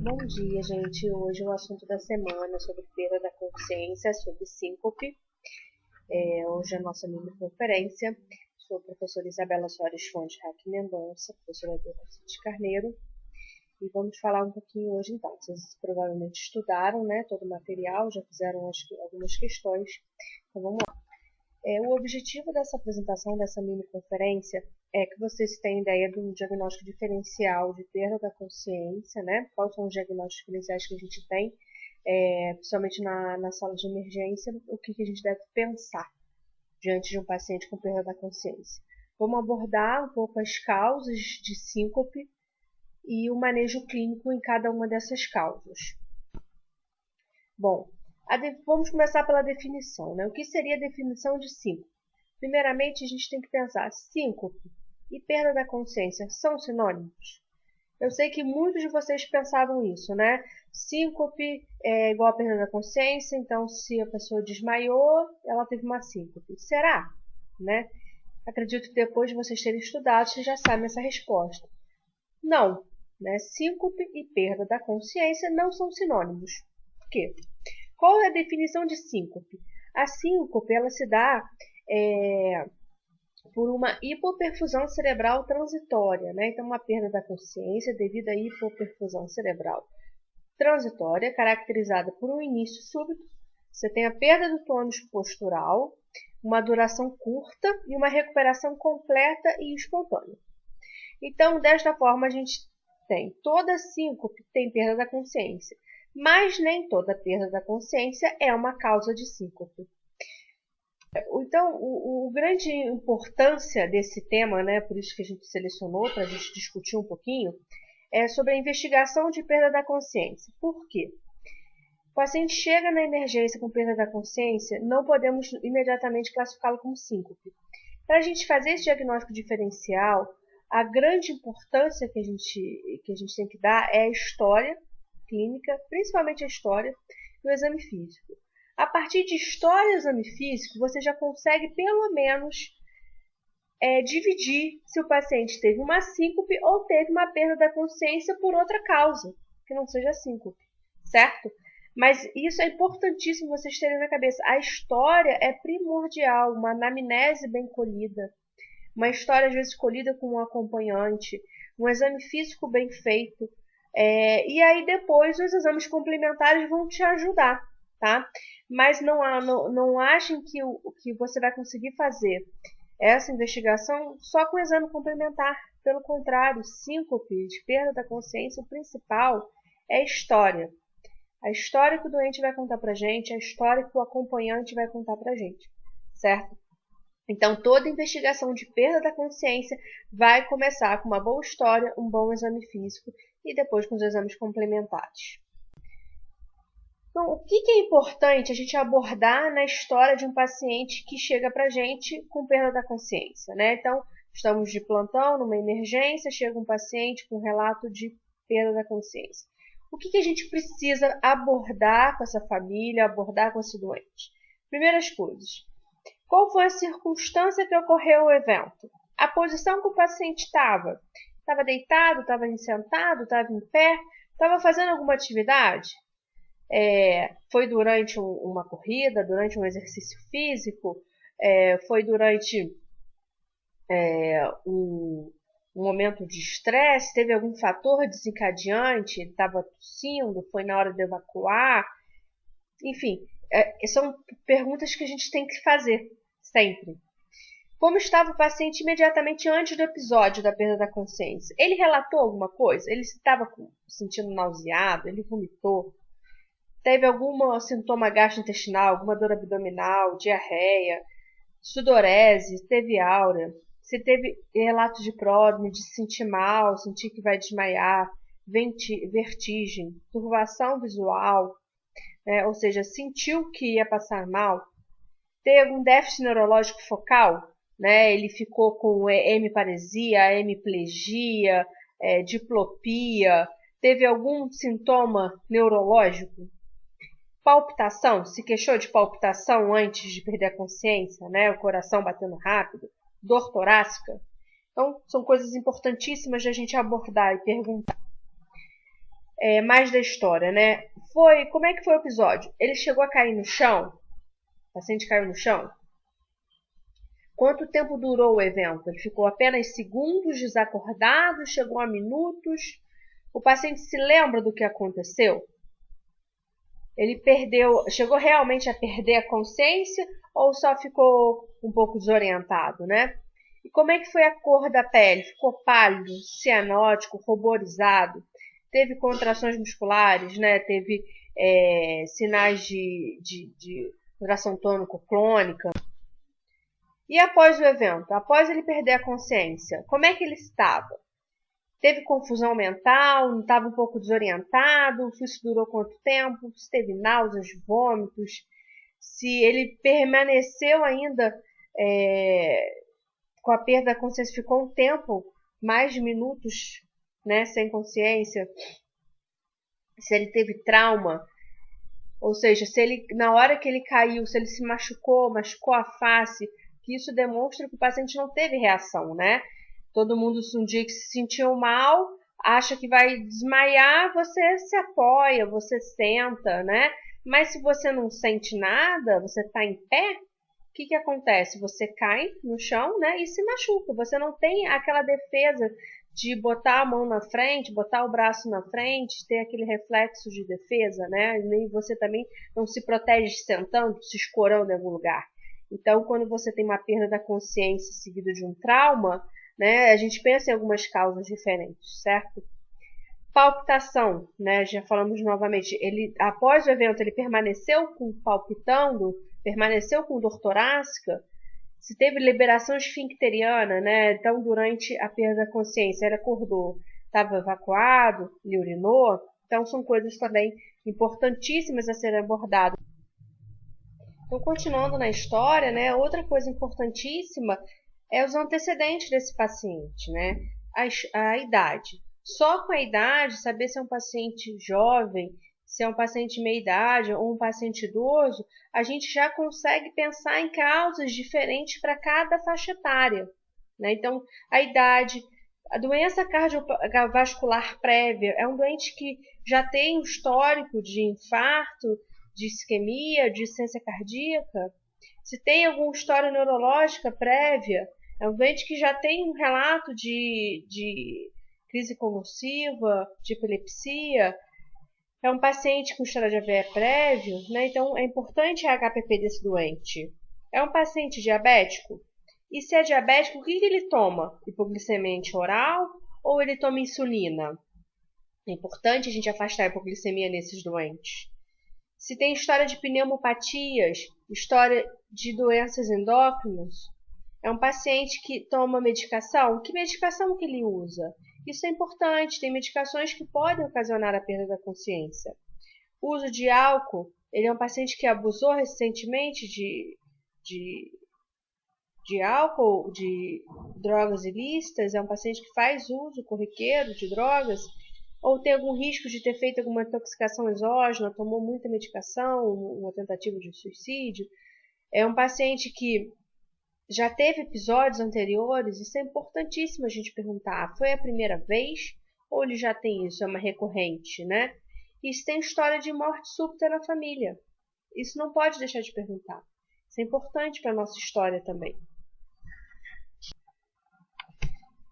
Bom dia, gente. Hoje o assunto da semana é sobre perda da consciência, sobre síncope. Hoje a nossa mini conferência. Sou a professora Isabela Soares Fontes Raque Mendonça, professora do de Carneiro. E vamos falar um pouquinho hoje então. Vocês provavelmente estudaram, né, todo o material, já fizeram algumas questões. Então vamos lá. O objetivo dessa apresentação, dessa mini conferência, é que vocês tenham ideia de um diagnóstico diferencial de perda da consciência, né? Quais são os diagnósticos diferenciais que a gente tem, principalmente na sala de emergência, o que a gente deve pensar diante de um paciente com perda da consciência. Vamos abordar um pouco as causas de síncope e o manejo clínico em cada uma dessas causas. Bom, vamos começar pela definição, né? O que seria a definição de síncope? Primeiramente, a gente tem que pensar, síncope e perda da consciência são sinônimos? Eu sei que muitos de vocês pensavam isso, né? Síncope é igual a perda da consciência, então se a pessoa desmaiou, ela teve uma síncope. Será? Né? Acredito que depois de vocês terem estudado, vocês já sabem essa resposta. Não, né? Síncope e perda da consciência não são sinônimos. Por quê? Qual é a definição de síncope? A síncope ela se dá por uma hipoperfusão cerebral transitória, né? Então, uma perda da consciência devido à hipoperfusão cerebral transitória, caracterizada por um início súbito. Você tem a perda do tônus postural, uma duração curta e uma recuperação completa e espontânea. Então, desta forma, a gente tem toda síncope tem perda da consciência, mas nem toda perda da consciência é uma causa de síncope. Então, a grande importância desse tema, né, por isso que a gente selecionou para a gente discutir um pouquinho, é sobre a investigação de perda da consciência. Por quê? O paciente chega na emergência com perda da consciência, não podemos imediatamente classificá-lo como síncope. Para a gente fazer esse diagnóstico diferencial, a grande importância que a gente tem que dar é a história clínica, principalmente a história do exame físico. A partir de história e exame físico, você já consegue pelo menos dividir se o paciente teve uma síncope ou teve uma perda da consciência por outra causa, que não seja síncope, certo? Mas isso é importantíssimo vocês terem na cabeça. A história é primordial, uma anamnese bem colhida, uma história às vezes colhida com um acompanhante, um exame físico bem feito, e aí depois os exames complementares vão te ajudar, tá? Mas não achem que você vai conseguir fazer essa investigação só com o exame complementar. Pelo contrário, síncope, de perda da consciência, o principal é a história. A história que o doente vai contar pra gente, a história que o acompanhante vai contar pra gente, certo? Então, toda investigação de perda da consciência vai começar com uma boa história, um bom exame físico e depois com os exames complementares. Então, o que é importante a gente abordar na história de um paciente que chega para a gente com perda da consciência, né? Então, estamos de plantão, numa emergência, chega um paciente com relato de perda da consciência. O que a gente precisa abordar com essa família, abordar com esse doente? Primeiras coisas. Qual foi a circunstância que ocorreu o evento? A posição que o paciente estava? Estava deitado, estava sentado, estava em pé? Estava fazendo alguma atividade? Foi durante uma corrida, durante um exercício físico, foi durante um momento de estresse, teve algum fator desencadeante, ele estava tossindo, foi na hora de evacuar, enfim, são perguntas que a gente tem que fazer sempre. Como estava o paciente imediatamente antes do episódio da perda da consciência? Ele relatou alguma coisa? Ele estava sentindo nauseado? Ele vomitou? Teve algum sintoma gastrointestinal, alguma dor abdominal, diarreia, sudorese, teve áurea? Se teve relato de pródromo, de sentir mal, sentir que vai desmaiar, vertigem, turbação visual, ou seja, sentiu que ia passar mal? Teve algum déficit neurológico focal? Né? Ele ficou com hemiparesia, hemiplegia, diplopia, teve algum sintoma neurológico? Palpitação, se queixou de palpitação antes de perder a consciência, né? O coração batendo rápido, dor torácica. Então, são coisas importantíssimas de a gente abordar e perguntar. mais da história, né? Como é que foi o episódio? Ele chegou a cair no chão? O paciente caiu no chão? Quanto tempo durou o evento? Ele ficou apenas segundos desacordado? Chegou a minutos? O paciente se lembra do que aconteceu? Ele chegou realmente a perder a consciência ou só ficou um pouco desorientado, né? E como é que foi a cor da pele? Ficou pálido, cianótico, ruborizado? Teve contrações musculares, né? Teve sinais de contração tônico-clônica? E após o evento, após ele perder a consciência, como é que ele estava? Teve confusão mental? Estava um pouco desorientado? Isso durou quanto tempo? Se teve náuseas, vômitos? Se ele permaneceu ainda com a perda da consciência, ficou um tempo, mais de minutos, né, sem consciência? Se ele teve trauma? Ou seja, se ele, na hora que ele caiu, se ele se machucou a face, que isso demonstra que o paciente não teve reação, né? Todo mundo, um dia que se sentiu mal, acha que vai desmaiar, você se apoia, você senta, né? Mas se você não sente nada, você está em pé, o que acontece? Você cai no chão, né? E se machuca. Você não tem aquela defesa de botar a mão na frente, botar o braço na frente, ter aquele reflexo de defesa, né? Nem você também não se protege sentando, se escorando em algum lugar. Então, quando você tem uma perda da consciência seguida de um trauma, né, a gente pensa em algumas causas diferentes, certo? Palpitação, né? Já falamos novamente. Ele, após o evento, ele permaneceu palpitando, permaneceu com dor torácica. Se teve liberação esfincteriana, né? Então, durante a perda da consciência, ele acordou, estava evacuado, ele urinou. Então, são coisas também importantíssimas a serem abordadas. Então, continuando na história, né? Outra coisa importantíssima é os antecedentes desse paciente, né? A idade. Só com a idade, saber se é um paciente jovem, se é um paciente meia-idade ou um paciente idoso, a gente já consegue pensar em causas diferentes para cada faixa etária, né? Então, a idade, a doença cardiovascular prévia é um doente que já tem um histórico de infarto, de isquemia, de insuficiência cardíaca. Se tem alguma história neurológica prévia, é um doente que já tem um relato de crise convulsiva, de epilepsia, é um paciente com história de AVE prévio, né? Então é importante a HPP desse doente. É um paciente diabético? E se é diabético, o que ele toma? Hipoglicemia oral ou ele toma insulina? É importante a gente afastar a hipoglicemia nesses doentes. Se tem história de pneumopatias, história de doenças endócrinas, é um paciente que toma medicação? Que medicação que ele usa? Isso é importante, tem medicações que podem ocasionar a perda da consciência. O uso de álcool, ele é um paciente que abusou recentemente de álcool, de drogas ilícitas, é um paciente que faz uso corriqueiro de drogas, ou tem algum risco de ter feito alguma intoxicação exógena, tomou muita medicação, uma tentativa de suicídio. É um paciente que já teve episódios anteriores, isso é importantíssimo a gente perguntar. Foi a primeira vez ou ele já tem isso? É uma recorrente, né? E se tem história de morte súbita na família. Isso não pode deixar de perguntar. Isso é importante para a nossa história também.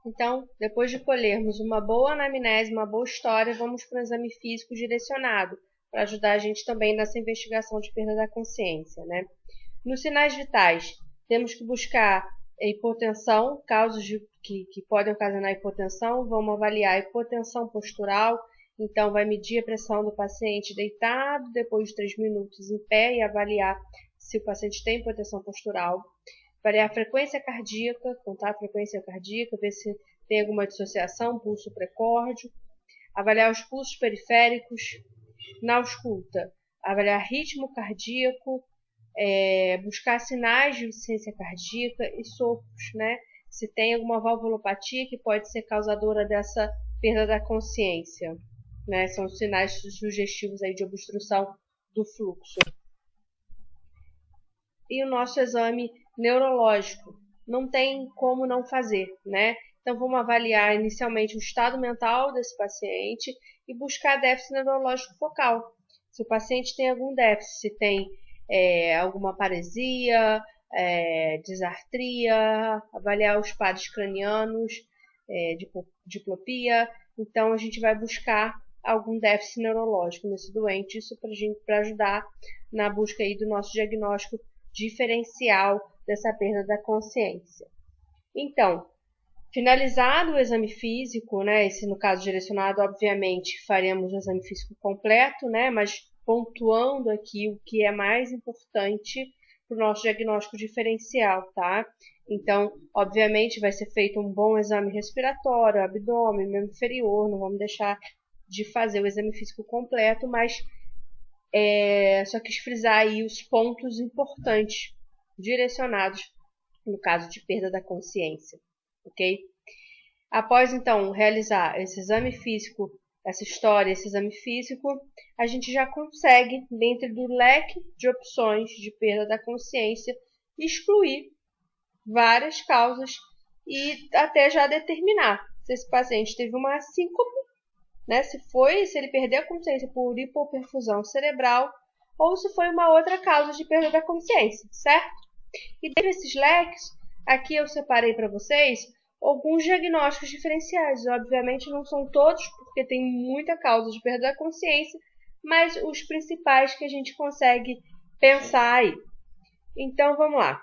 Então, depois de colhermos uma boa anamnese, uma boa história, vamos para um exame físico direcionado, para ajudar a gente também nessa investigação de perda da consciência, né? Nos sinais vitais, temos que buscar hipotensão, causas que podem ocasionar hipotensão. Vamos avaliar a hipotensão postural. Então, vai medir a pressão do paciente deitado, depois de 3 minutos em pé e avaliar se o paciente tem hipotensão postural. Avaliar a frequência cardíaca, contar a frequência cardíaca, ver se tem alguma dissociação, pulso precórdio. Avaliar os pulsos periféricos. Na ausculta, avaliar ritmo cardíaco, buscar sinais de insuficiência cardíaca e sopros, né? Se tem alguma valvulopatia que pode ser causadora dessa perda da consciência, né? São sinais sugestivos aí de obstrução do fluxo. E o nosso exame neurológico, não tem como não fazer, né? Então, vamos avaliar inicialmente o estado mental desse paciente e buscar déficit neurológico focal. Se o paciente tem algum déficit, se tem alguma paresia, disartria, avaliar os pares cranianos, diplopia. Então, a gente vai buscar algum déficit neurológico nesse doente, isso para ajudar na busca aí do nosso diagnóstico diferencial dessa perda da consciência. Então, finalizado o exame físico, né, esse no caso direcionado, obviamente, faremos um exame físico completo, né, mas pontuando aqui o que é mais importante para o nosso diagnóstico diferencial, tá? Então, obviamente, vai ser feito um bom exame respiratório, abdômen, membro inferior, não vamos deixar de fazer o exame físico completo, mas só quis frisar aí os pontos importantes direcionados no caso de perda da consciência, ok? Após, então, realizar esse exame físico, essa história, esse exame físico, a gente já consegue, dentro do leque de opções de perda da consciência, excluir várias causas e até já determinar se esse paciente teve uma síncope, né, se ele perdeu a consciência por hipoperfusão cerebral ou se foi uma outra causa de perda da consciência, certo? E dentre esses leques, aqui eu separei para vocês alguns diagnósticos diferenciais. Obviamente não são todos, porque tem muita causa de perda da consciência, mas os principais que a gente consegue pensar aí. Então vamos lá.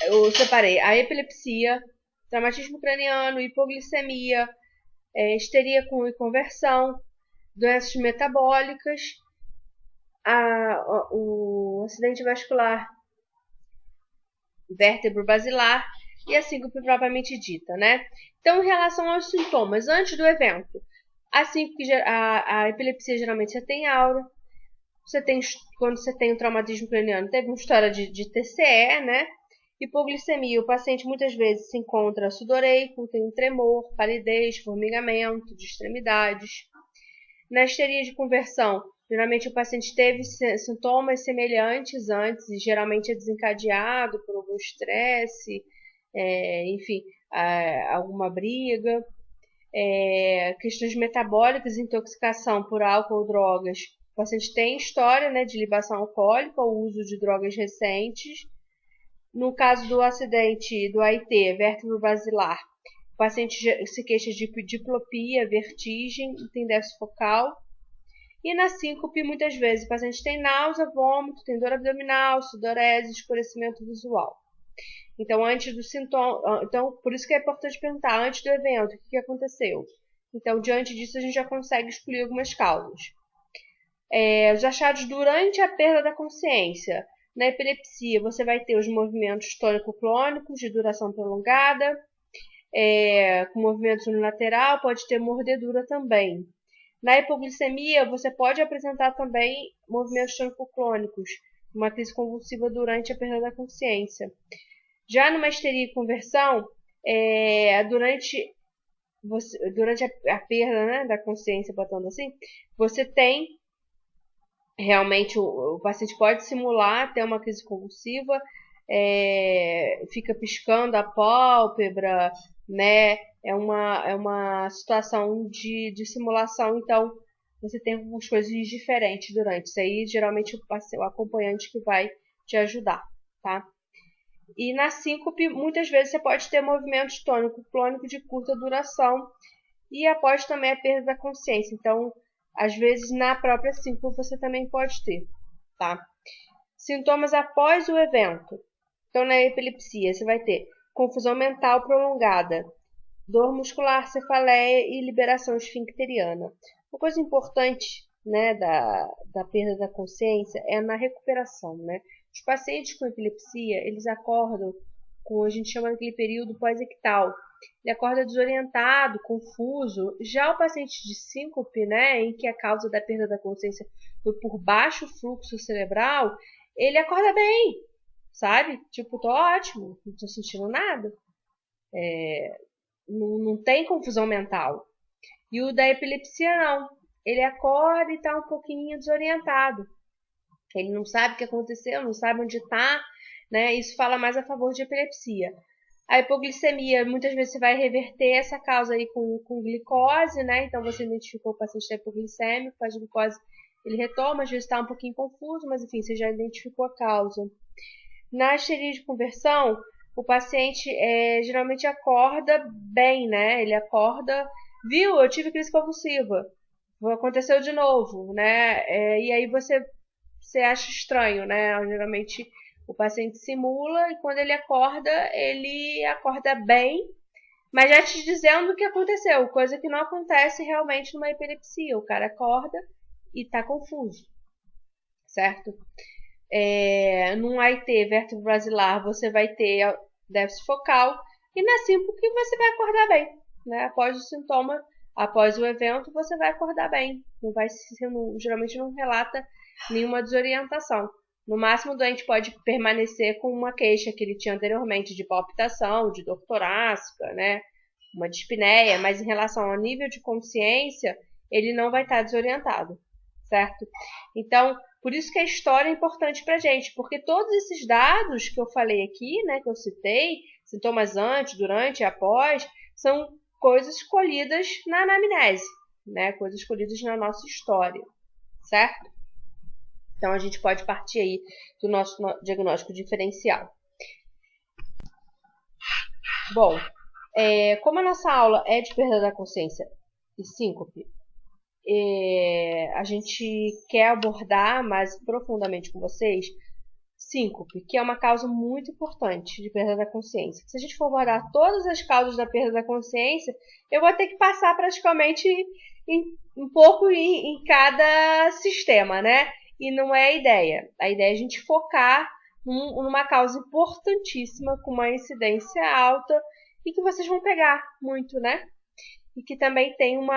Eu separei a epilepsia, traumatismo craniano, hipoglicemia, histeria com inconversão, doenças metabólicas, o acidente vascular vértebro-basilar e a síncope propriamente dita, né? Então, em relação aos sintomas, antes do evento, a epilepsia geralmente você tem aura, quando você tem um traumatismo craniano, teve uma história de TCE, né? Hipoglicemia, o paciente muitas vezes se encontra sudoreico, tem um tremor, palidez, formigamento de extremidades. Na histeria de conversão, geralmente o paciente teve sintomas semelhantes antes e geralmente é desencadeado por algum estresse, enfim, alguma briga. Questões metabólicas, intoxicação por álcool ou drogas. O paciente tem história, né, de libação alcoólica ou uso de drogas recentes. No caso do acidente do AIT, vértebro-basilar, o paciente se queixa de diplopia, vertigem e tem déficit focal. E na síncope, muitas vezes, o paciente tem náusea, vômito, tem dor abdominal, sudorese, escurecimento visual. Então, antes do sintoma, por isso que é importante perguntar, antes do evento, o que aconteceu? Então, diante disso, a gente já consegue excluir algumas causas. Os achados durante a perda da consciência. Na epilepsia, você vai ter os movimentos tônico-clônicos de duração prolongada, com movimentos unilateral, pode ter mordedura também. Na hipoglicemia, você pode apresentar também movimentos tônico-clônicos, uma crise convulsiva durante a perda da consciência. Já numa histeria e conversão, durante a perda, né, da consciência, botando assim, você tem realmente o paciente pode simular ter uma crise convulsiva, fica piscando a pálpebra, né? É uma situação de simulação, então você tem algumas coisas diferentes durante. Isso aí, geralmente, o acompanhante que vai te ajudar, tá? E na síncope, muitas vezes você pode ter movimentos tônico-clônico de curta duração e após também a perda da consciência. Então, às vezes, na própria síncope você também pode ter, tá? Sintomas após o evento. Então, na epilepsia, você vai ter confusão mental prolongada, dor muscular, cefaleia e liberação esfincteriana. Uma coisa importante, né, da perda da consciência é na recuperação, né? Os pacientes com epilepsia, eles acordam com, a gente chama naquele período pós-ictal. Ele acorda desorientado, confuso. Já o paciente de síncope, né, em que a causa da perda da consciência foi por baixo fluxo cerebral, ele acorda bem, sabe? Tipo, tô ótimo, não tô sentindo nada. Não tem confusão mental. E o da epilepsia não. Ele acorda e tá um pouquinho desorientado. Ele não sabe o que aconteceu, não sabe onde está, né? Isso fala mais a favor de epilepsia. A hipoglicemia, muitas vezes você vai reverter essa causa aí com glicose, né? Então você identificou o paciente está hipoglicêmico, faz glicose, ele retoma, às vezes está um pouquinho confuso, mas enfim, você já identificou a causa. Na histeria de conversão, o paciente geralmente acorda bem, né? Ele acorda, viu, eu tive crise convulsiva, aconteceu de novo, né? E aí você acha estranho, né? Geralmente o paciente simula e quando ele acorda bem, mas já te dizendo o que aconteceu, coisa que não acontece realmente numa epilepsia. O cara acorda e está confuso, certo? Num AIT vértebro-basilar você vai ter déficit focal e na síncrope você vai acordar bem, né? Após o sintoma, após o evento, você vai acordar bem. Geralmente não relata nenhuma desorientação. No máximo, o doente pode permanecer com uma queixa que ele tinha anteriormente de palpitação, de dor torácica, né? Uma dispneia, mas em relação ao nível de consciência, ele não vai estar desorientado, certo? Então, por isso que a história é importante para a gente, porque todos esses dados que eu falei aqui, né, que eu citei, sintomas antes, durante e após, são coisas escolhidas na anamnese, né, coisas escolhidas na nossa história, certo? Então, a gente pode partir aí do nosso diagnóstico diferencial. Bom, como a nossa aula é de perda da consciência e síncope, a gente quer abordar mais profundamente com vocês síncope, que é uma causa muito importante de perda da consciência. Se a gente for abordar todas as causas da perda da consciência, eu vou ter que passar praticamente um pouco em cada sistema, né? E não é a ideia. A ideia é a gente focar numa causa importantíssima, com uma incidência alta, e que vocês vão pegar muito, né? E que também tem como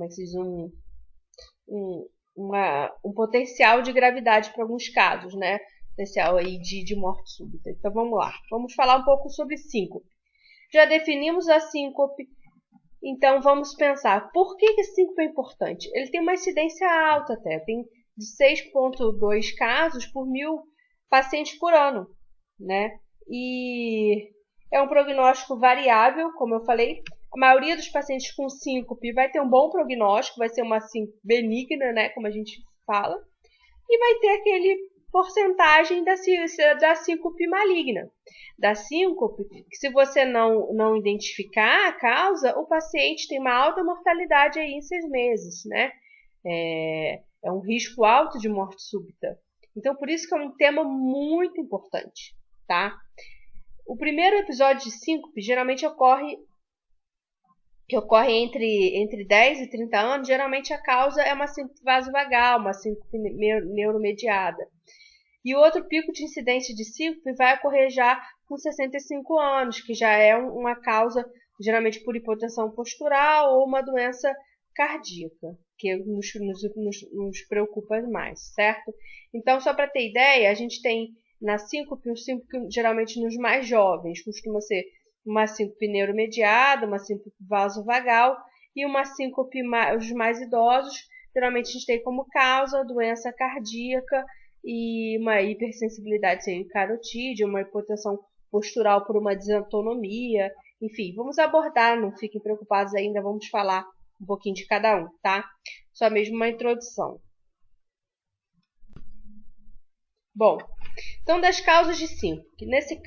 é que se diz? Um potencial de gravidade para alguns casos, né? Potencial aí de morte súbita. Então vamos lá. Vamos falar um pouco sobre síncope. Já definimos a síncope, então vamos pensar, por que síncope é importante? Ele tem uma incidência alta até, tem de 6,2 casos por 1.000 pacientes por ano, né? E é um prognóstico variável, como eu falei. A maioria dos pacientes com síncope vai ter um bom prognóstico, vai ser uma síncope benigna, né, como a gente fala, e vai ter aquele porcentagem da síncope maligna. Da síncope, que se você não identificar a causa, o paciente tem uma alta mortalidade aí em 6 meses, né? É um risco alto de morte súbita. Então, por isso que é um tema muito importante, tá? O primeiro episódio de síncope geralmente ocorre entre 10 e 30 anos. Geralmente a causa é uma síncope vasovagal, uma síncope neuromediada. E o outro pico de incidência de síncope vai ocorrer já com 65 anos, que já é uma causa geralmente por hipotensão postural ou uma doença cardíaca, que nos preocupa mais, certo? Então, só para ter ideia, a gente tem na síncope, um síncope geralmente nos mais jovens, costuma ser uma síncope neuromediada, uma síncope vasovagal e uma síncope os mais idosos, geralmente a gente tem como causa doença cardíaca e uma hipersensibilidade sem carotídeo, uma hipotensão postural por uma desautonomia, enfim, vamos abordar, não fiquem preocupados ainda, vamos falar um pouquinho de cada um, tá? Só mesmo uma introdução. Bom, então das causas de síncope. Nesse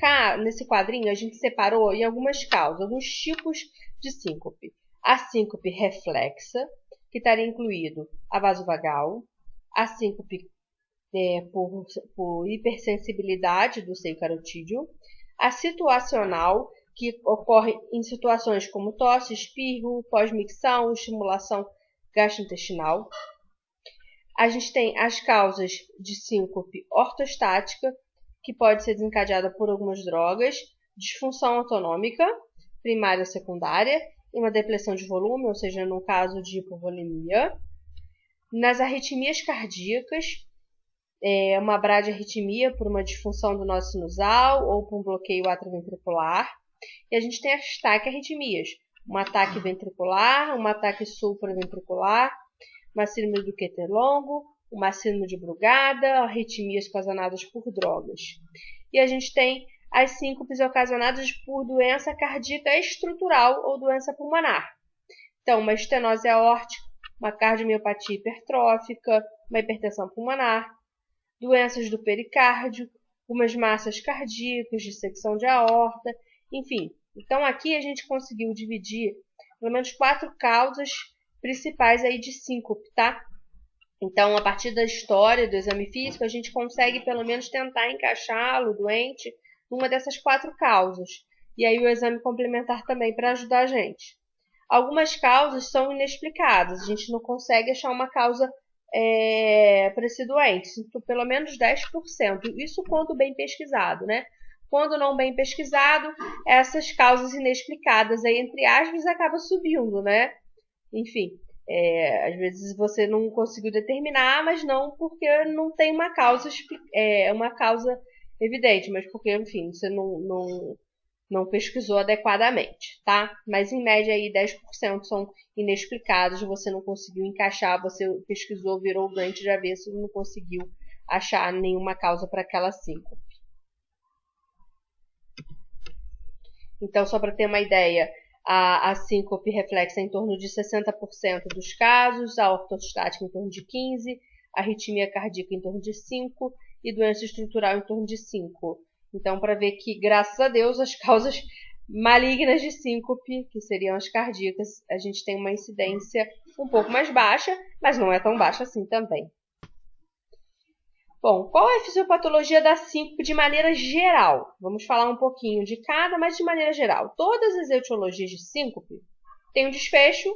quadrinho a gente separou em algumas causas, alguns tipos de síncope. A síncope reflexa, que estaria incluído a vasovagal, a síncope por hipersensibilidade do seio carotídeo, a situacional, que ocorre em situações como tosse, espirro, pós-micção, estimulação gastrointestinal. A gente tem as causas de síncope ortostática, que pode ser desencadeada por algumas drogas, disfunção autonômica, primária ou secundária, e uma depressão de volume, ou seja, no caso de hipovolemia. Nas arritmias cardíacas, uma bradiarritmia por uma disfunção do nó sinusal ou por um bloqueio atrioventricular. E a gente tem as taquiarritmias, um ataque ventricular, um ataque supraventricular, uma síndrome do QT longo, uma síndrome de Brugada, arritmias ocasionadas por drogas. e a gente tem as síncopes ocasionadas por doença cardíaca estrutural ou doença pulmonar. Então, uma estenose aórtica, uma cardiomiopatia hipertrófica, uma hipertensão pulmonar, doenças do pericárdio, umas massas cardíacas, dissecção de aorta, enfim. Então, aqui a gente conseguiu dividir pelo menos 4 causas principais aí de síncope, tá? Então, a partir da história do exame físico, a gente consegue pelo menos tentar encaixá-lo, doente, numa dessas 4 causas. E aí o exame complementar também para ajudar a gente. Algumas causas são inexplicadas, a gente não consegue achar uma causa para esse doente, pelo menos 10%. Isso quando bem pesquisado, né? Quando não bem pesquisado, essas causas inexplicadas, aí, entre aspas, acaba subindo, né? Enfim, às vezes você não conseguiu determinar, mas não porque não tem uma causa, uma causa evidente, mas porque, enfim, você não pesquisou adequadamente, tá? Mas em média aí 10% são inexplicados, você não conseguiu encaixar, você pesquisou, virou o doente de avesso e não conseguiu achar nenhuma causa para aquela síncope. Então, só para ter uma ideia, a síncope reflexa em torno de 60% dos casos, a ortostática em torno de 15%, a arritmia cardíaca em torno de 5% e doença estrutural em torno de 5%. Então, para ver que, graças a Deus, as causas malignas de síncope, que seriam as cardíacas, a gente tem uma incidência um pouco mais baixa, mas não é tão baixa assim também. Bom, qual é a fisiopatologia da síncope de maneira geral? Vamos falar um pouquinho de cada, mas de maneira geral. Todas as etiologias de síncope têm um desfecho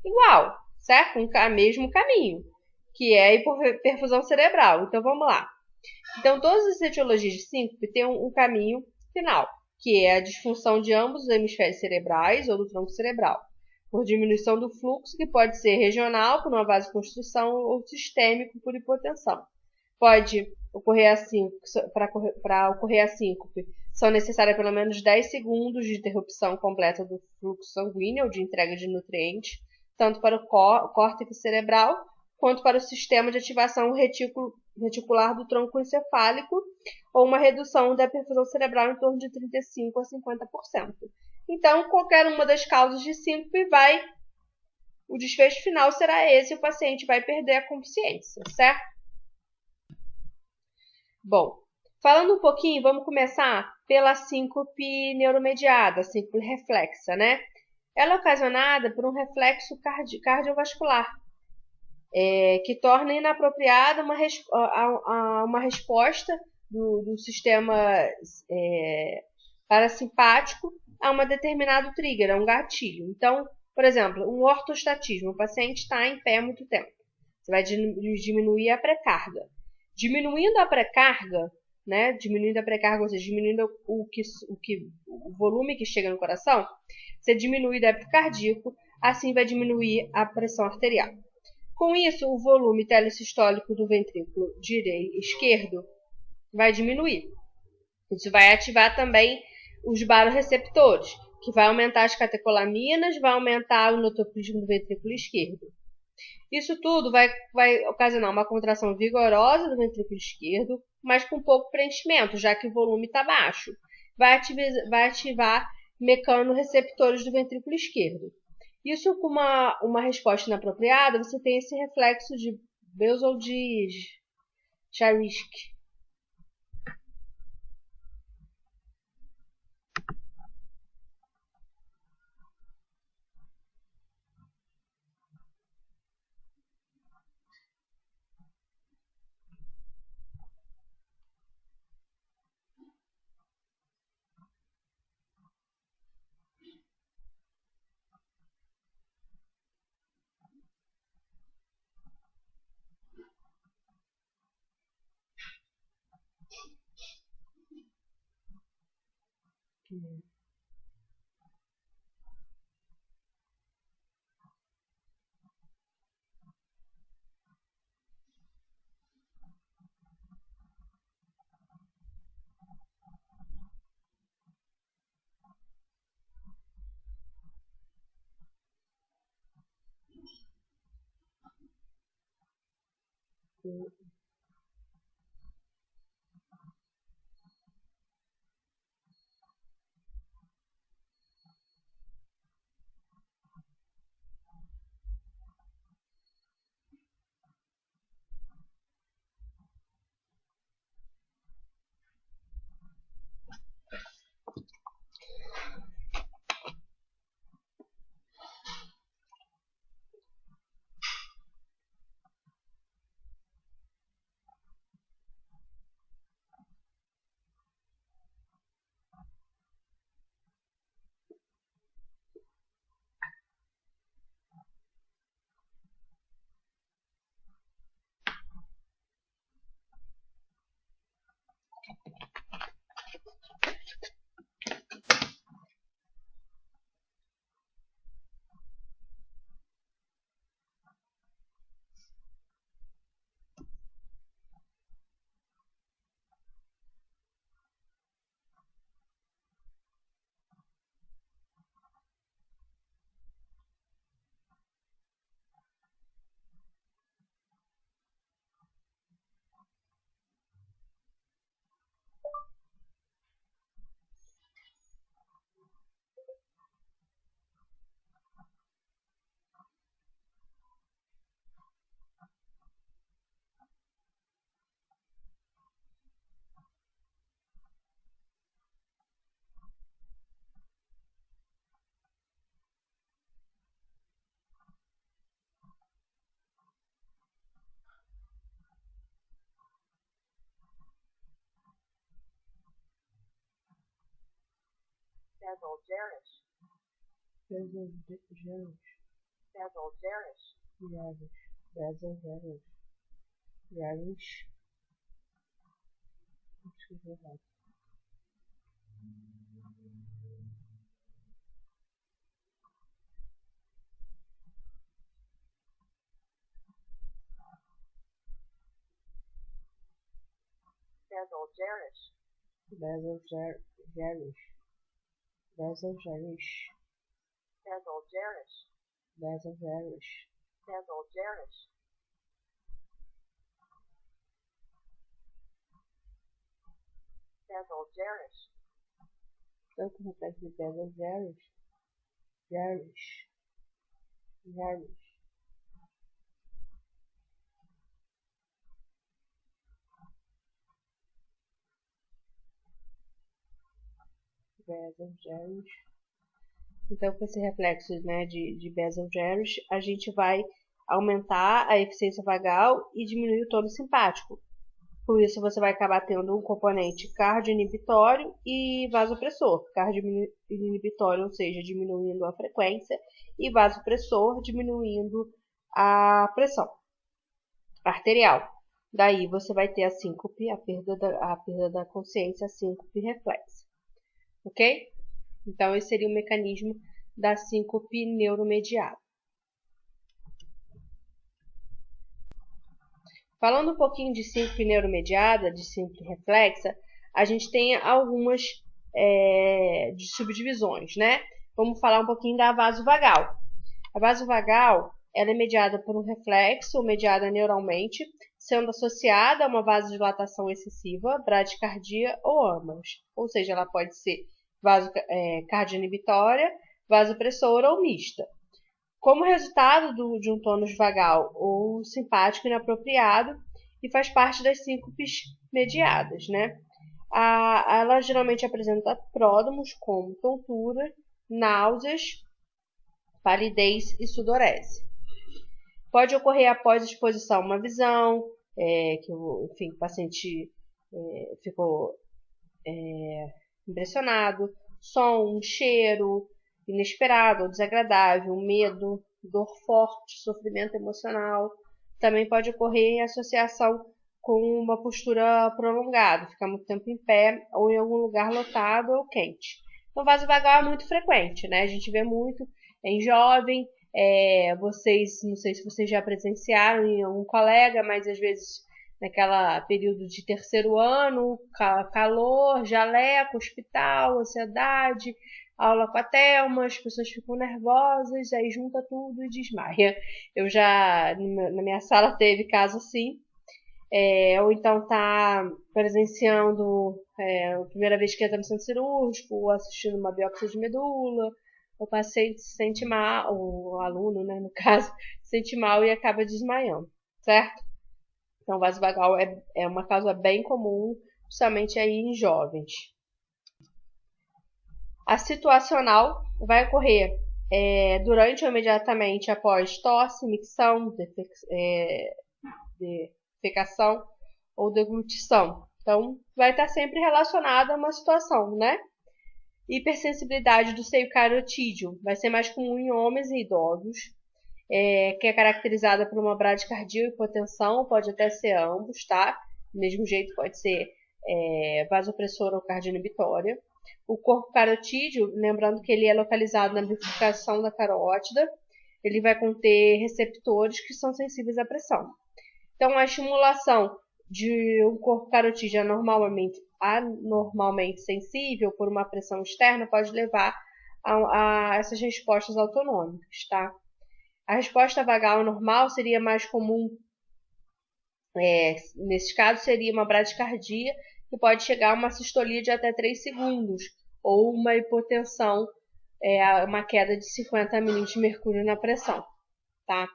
igual, certo? Mesmo caminho, que é a hiperfusão cerebral. Então, vamos lá. Então, todas as etiologias de síncope têm um caminho final, que é a disfunção de ambos os hemisférios cerebrais ou do tronco cerebral, por diminuição do fluxo, que pode ser regional, por uma vasoconstrição, ou sistêmico, por hipotensão. Pode ocorrer para ocorrer a síncope, são necessárias pelo menos 10 segundos de interrupção completa do fluxo sanguíneo ou de entrega de nutrientes, tanto para o córtex cerebral quanto para o sistema de ativação reticular do tronco encefálico, ou uma redução da perfusão cerebral em torno de 35% a 50%. Então, qualquer uma das causas de síncope o desfecho final será esse, o paciente vai perder a consciência, certo? Bom, falando um pouquinho, vamos começar pela síncope neuromediada, síncope reflexa, né? Ela é ocasionada por um reflexo cardiovascular, que torna inapropriada uma resposta do sistema parasimpático a um determinado trigger, a um gatilho. Então, por exemplo, um ortostatismo, o paciente está em pé muito tempo. Você vai diminuir a pré-carga. Diminuindo a pré-carga, né? Diminuindo a pré-carga, ou seja, diminuindo o volume que chega no coração, você diminui o débito cardíaco, assim vai diminuir a pressão arterial. Com isso, o volume telesistólico do ventrículo esquerdo vai diminuir. Isso vai ativar também os baroreceptores, que vai aumentar as catecolaminas, vai aumentar o notopismo do ventrículo esquerdo. Isso tudo vai ocasionar uma contração vigorosa do ventrículo esquerdo, mas com pouco preenchimento, já que o volume está baixo. Vai ativar mecanorreceptores do ventrículo esquerdo. Isso com uma resposta inapropriada, você tem esse reflexo de Bessel-de-Charisk. Então, com esse reflexo, né, de Bessel-Gerisch, a gente vai aumentar a eficiência vagal e diminuir o tônus simpático. Por isso, você vai acabar tendo um componente cardioinibitório e vasopressor. Cardioinibitório, ou seja, diminuindo a frequência, e vasopressor, diminuindo a pressão arterial. Daí, você vai ter a síncope, a perda da consciência, a síncope reflexa. Ok? Então, esse seria o mecanismo da síncope neuromediada. Falando um pouquinho de síncope neuromediada, de síncope reflexa, a gente tem algumas de subdivisões, né? Vamos falar um pouquinho da vasovagal. A vasovagal, ela é mediada por um reflexo, mediada neuralmente, sendo associada a uma vasodilatação excessiva, bradicardia ou ambas. Ou seja, ela pode ser cardioinibitória, vasopressora ou mista. Como resultado de um tônus vagal ou simpático inapropriado e faz parte das síncopes mediadas, né? Ela geralmente apresenta pródromos como tontura, náuseas, palidez e sudorese. Pode ocorrer após exposição a uma visão, que o paciente ficou impressionado, som, cheiro inesperado ou desagradável, medo, dor forte, sofrimento emocional. Também pode ocorrer em associação com uma postura prolongada, ficar muito tempo em pé ou em algum lugar lotado ou quente. Então, vasovagal é muito frequente, né? A gente vê muito em jovem. Vocês, não sei se vocês já presenciaram em algum colega, mas às vezes naquela período de terceiro ano, calor, jaleco, hospital, ansiedade, aula com a Thelma, as pessoas ficam nervosas, aí junta tudo e desmaia. Eu já, na minha sala teve caso assim, ou então tá presenciando a primeira vez que entra no centro cirúrgico, ou assistindo uma biópsia de medula, o paciente se sente mal, o aluno, né, no caso, se sente mal e acaba desmaiando, certo? Então, vasovagal é uma causa bem comum, justamente aí em jovens. A situacional vai ocorrer durante ou imediatamente após tosse, micção, defecação ou deglutição. Então, vai estar sempre relacionada a uma situação, né? Hipersensibilidade do seio carotídeo vai ser mais comum em homens e idosos, que é caracterizada por uma bradicardia ou hipotensão, pode até ser ambos, tá? Do mesmo jeito pode ser vasopressora ou cardioinibitória. O corpo carotídeo, lembrando que ele é localizado na bifurcação da carótida, ele vai conter receptores que são sensíveis à pressão. Então, a estimulação de um corpo carotídeo anormalmente sensível por uma pressão externa pode levar a essas respostas autonômicas, tá? A resposta vagal normal seria mais comum, nesses casos, seria uma bradicardia, que pode chegar a uma sistolia de até 3 segundos, ou uma hipotensão, uma queda de 50 milímetros de mercúrio na pressão, tá?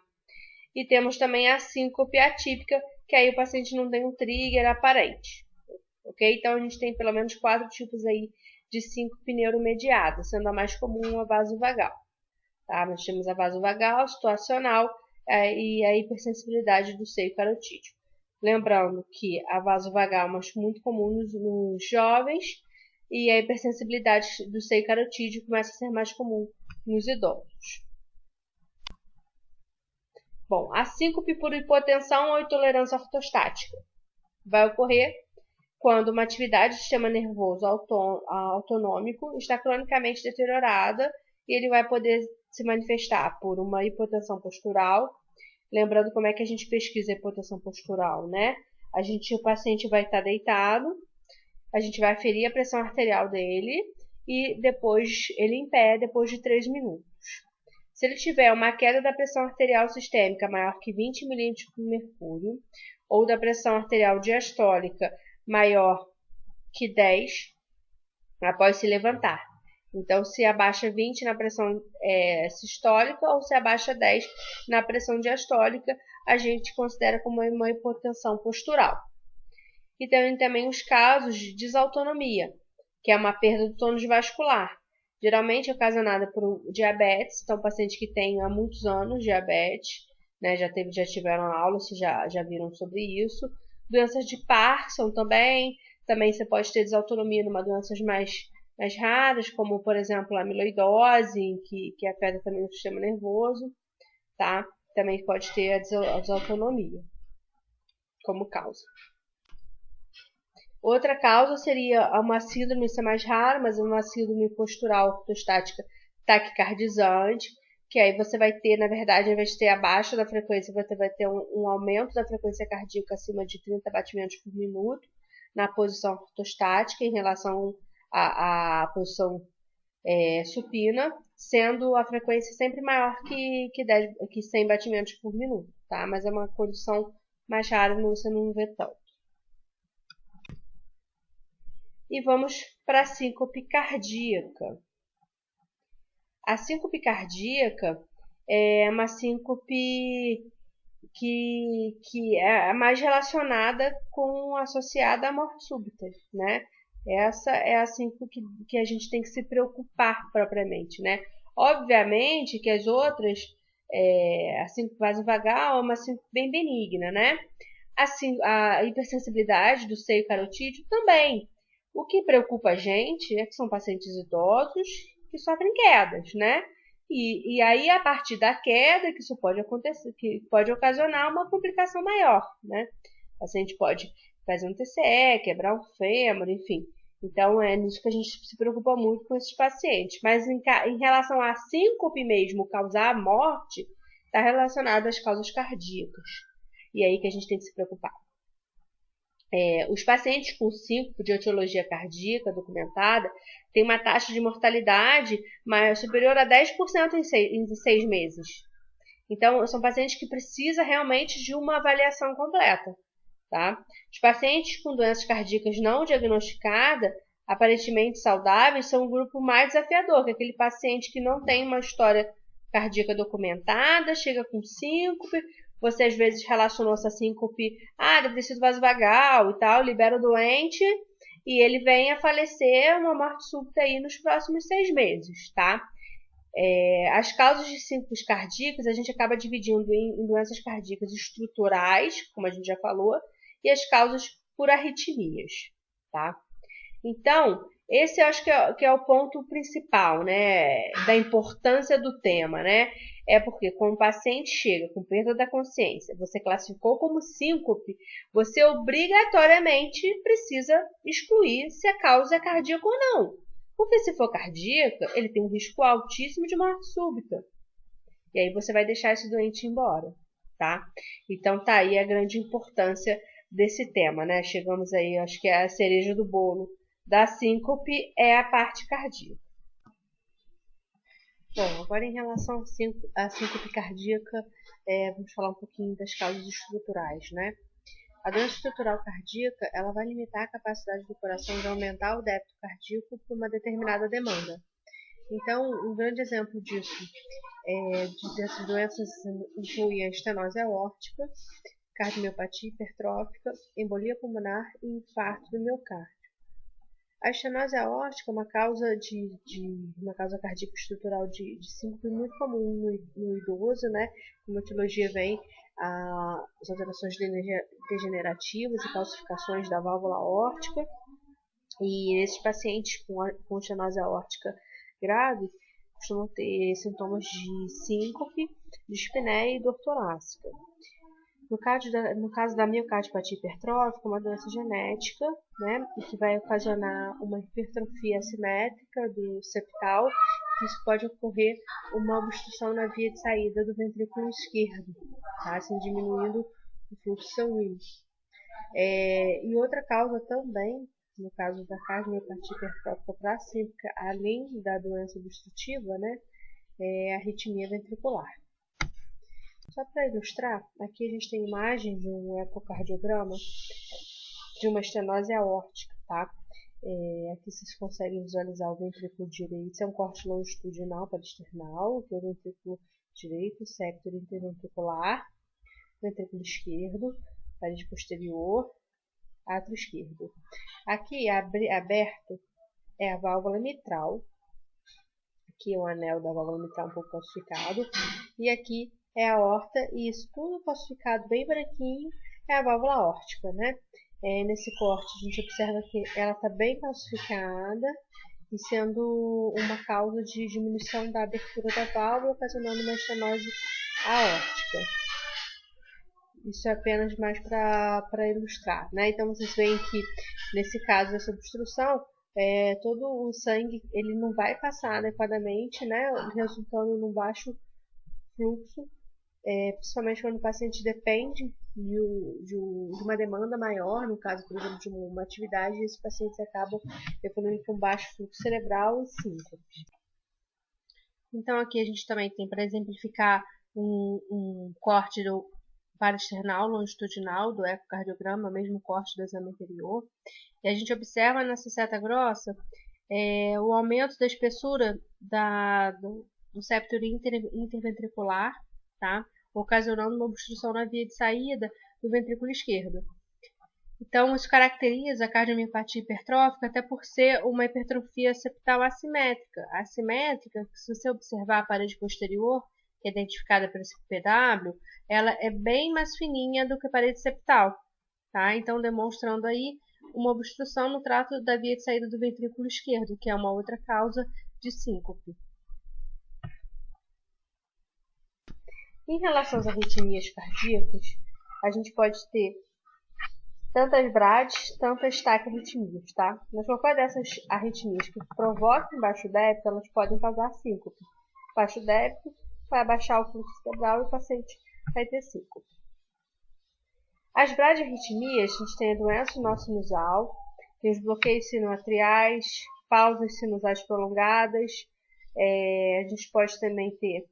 E temos também a síncope atípica, que aí o paciente não tem um trigger aparente, ok? Então, a gente tem pelo menos 4 tipos aí de síncope neuromediada, sendo a mais comum a vasovagal. Tá? Nós temos a vasovagal, situacional e a hipersensibilidade do seio carotídeo. Lembrando que a vasovagal é muito comum nos jovens, e a hipersensibilidade do seio carotídeo começa a ser mais comum nos idosos. Bom, a síncope por hipotensão ou intolerância ortostática vai ocorrer quando uma atividade do sistema nervoso autonômico está cronicamente deteriorada e ele vai poder se manifestar por uma hipotensão postural. Lembrando como é que a gente pesquisa a hipotensão postural, né? O paciente vai estar deitado, a gente vai aferir a pressão arterial dele e depois ele em pé, depois de 3 minutos. Se ele tiver uma queda da pressão arterial sistêmica maior que 20 milímetros por mercúrio, ou da pressão arterial diastólica maior que 10, após se levantar. Então, se abaixa 20 na pressão sistólica ou se abaixa 10 na pressão diastólica, a gente considera como uma hipotensão postural. E tem também os casos de desautonomia, que é uma perda do tônus vascular. Geralmente é ocasionada por diabetes, então paciente que tem há muitos anos diabetes, né, já tiveram aula, vocês já viram sobre isso. Doenças de Parkinson também você pode ter desautonomia em doenças mais raras, como por exemplo a amiloidose, que afeta também o sistema nervoso, tá? Também pode ter a desautonomia como causa. Outra causa seria uma síndrome, isso é mais raro, mas uma síndrome postural ortostática taquicardizante, que aí você vai ter, na verdade, ao invés de ter a baixa da frequência, você vai ter um aumento da frequência cardíaca acima de 30 batimentos por minuto na posição ortostática em relação à posição supina, sendo a frequência sempre maior que 100 batimentos por minuto, tá? Mas é uma condição mais rara, você não vê tanto. E vamos para a síncope cardíaca. A síncope cardíaca é uma síncope que é mais relacionada associada à morte súbita, né? Essa é a síncope que a gente tem que se preocupar propriamente, né? Obviamente que as outras, a síncope vasovagal é uma síncope bem benigna, né? A hipersensibilidade do seio carotídeo também. O que preocupa a gente é que são pacientes idosos que sofrem quedas, né? E aí, a partir da queda, que isso pode acontecer, que pode ocasionar uma complicação maior, né? O paciente pode fazer um TCE, quebrar um fêmur, enfim. Então, é nisso que a gente se preocupa muito com esses pacientes. Mas em relação à síncope mesmo, causar a morte, está relacionado às causas cardíacas. E é aí que a gente tem que se preocupar. Os pacientes com síncope de etiologia cardíaca documentada têm uma taxa de mortalidade superior a 10% em 6 meses. Então, são pacientes que precisam realmente de uma avaliação completa. Tá? Os pacientes com doenças cardíacas não diagnosticadas, aparentemente saudáveis, são um grupo mais desafiador, que é aquele paciente que não tem uma história cardíaca documentada, chega com síncope, você às vezes relacionou essa síncope, deve ter sido vasovagal e tal, libera o doente e ele vem a falecer, uma morte súbita aí nos próximos 6 meses, tá? As causas de síncopes cardíacas a gente acaba dividindo em doenças cardíacas estruturais, como a gente já falou, e as causas por arritmias, tá? Então, esse eu acho que é o ponto principal, né, da importância do tema, né? É porque quando o paciente chega com perda da consciência, você classificou como síncope, você obrigatoriamente precisa excluir se a causa é cardíaca ou não. Porque se for cardíaca, ele tem um risco altíssimo de morte súbita. E aí você vai deixar esse doente embora, tá? Então tá aí a grande importância desse tema, né? Chegamos aí, acho que é a cereja do bolo da síncope, é a parte cardíaca. Bom, agora em relação à síncope cardíaca, vamos falar um pouquinho das causas estruturais, né? A doença estrutural cardíaca, ela vai limitar a capacidade do coração de aumentar o débito cardíaco por uma determinada demanda. Então, um grande exemplo disso, dessas doenças, inclui a estenose aórtica, cardiomiopatia hipertrófica, embolia pulmonar e infarto do miocárdio. A estenose aórtica é uma causa uma causa cardíaca estrutural de síncope muito comum no idoso, né? Como a etiologia vem as alterações degenerativas e calcificações da válvula aórtica. E esses pacientes com estenose aórtica grave costumam ter sintomas de síncope, dispneia e dor torácica. No caso da miocardiopatia hipertrófica, é uma doença genética, né, e que vai ocasionar uma hipertrofia assimétrica do septal, que isso pode ocorrer uma obstrução na via de saída do ventrículo esquerdo, tá, assim diminuindo o fluxo sanguíneo. E outra causa também, no caso da cardiomiopatia hipertrófica pracíclica, além da doença obstrutiva, né, é a arritmia ventricular. Só para ilustrar, aqui a gente tem imagem de um ecocardiograma de uma estenose aórtica, tá? Aqui vocês conseguem visualizar o ventrículo direito, isso é um corte longitudinal parasternal, que é o ventrículo direito, septo interventricular, ventrículo esquerdo, parede posterior, átrio esquerdo. Aqui aberto é a válvula mitral, aqui é o anel da válvula mitral um pouco calcificado, e aqui é a aorta, e isso tudo calcificado bem branquinho é a válvula aórtica, né? Nesse corte a gente observa que ela está bem calcificada e sendo uma causa de diminuição da abertura da válvula, ocasionando uma estenose aórtica. Isso é apenas mais para ilustrar, né? Então vocês veem que nesse caso dessa obstrução, todo o sangue ele não vai passar adequadamente, né? Resultando num baixo fluxo, principalmente quando o paciente depende de uma demanda maior, no caso, por exemplo, de uma atividade, esses pacientes acabam evoluindo com baixo fluxo cerebral e síncope. Então aqui a gente também tem, para exemplificar, um corte do parasternal longitudinal do ecocardiograma, mesmo corte do exame anterior. E a gente observa nessa seta grossa o aumento da espessura do septo interventricular, tá? Ocasionando uma obstrução na via de saída do ventrículo esquerdo. Então, isso caracteriza a cardiomiopatia hipertrófica até por ser uma hipertrofia septal assimétrica. Assimétrica, se você observar a parede posterior, que é identificada pelo PW, ela é bem mais fininha do que a parede septal, tá? Então, demonstrando aí uma obstrução no trato da via de saída do ventrículo esquerdo, que é uma outra causa de síncope. Em relação às arritmias cardíacas, a gente pode ter tantas brades, tantas taquiarritmias, tá? Mas qualquer dessas arritmias que provocam baixo débito, elas podem causar síncope. Baixo débito vai abaixar o fluxo cerebral e o paciente vai ter síncope. As bradiarritmias, a gente tem a doença nó sinusal, tem os bloqueios sinoatriais, pausas sinusais prolongadas, a gente pode também ter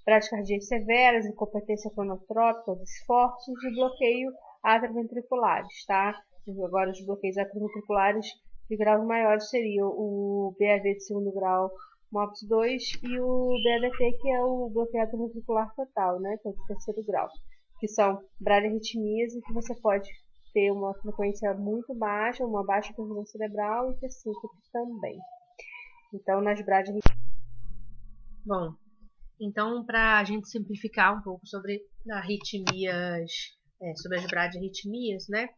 bradicardias severas, incompetência cronotrópica, os esforços e bloqueio atrioventriculares, tá? Agora, os bloqueios atrioventriculares de graus maiores seriam o BAV de segundo grau MOPS 2 e o BAVT, que é o bloqueio atrioventricular total, né? Que é o de terceiro grau, que são bradiarritmias e que você pode ter uma frequência muito baixa, uma baixa perfusão cerebral e ter síncope também. Então, nas bradiarritmias... Bom, então, para a gente simplificar um pouco sobre arritmias, sobre as bradiarritmias, né?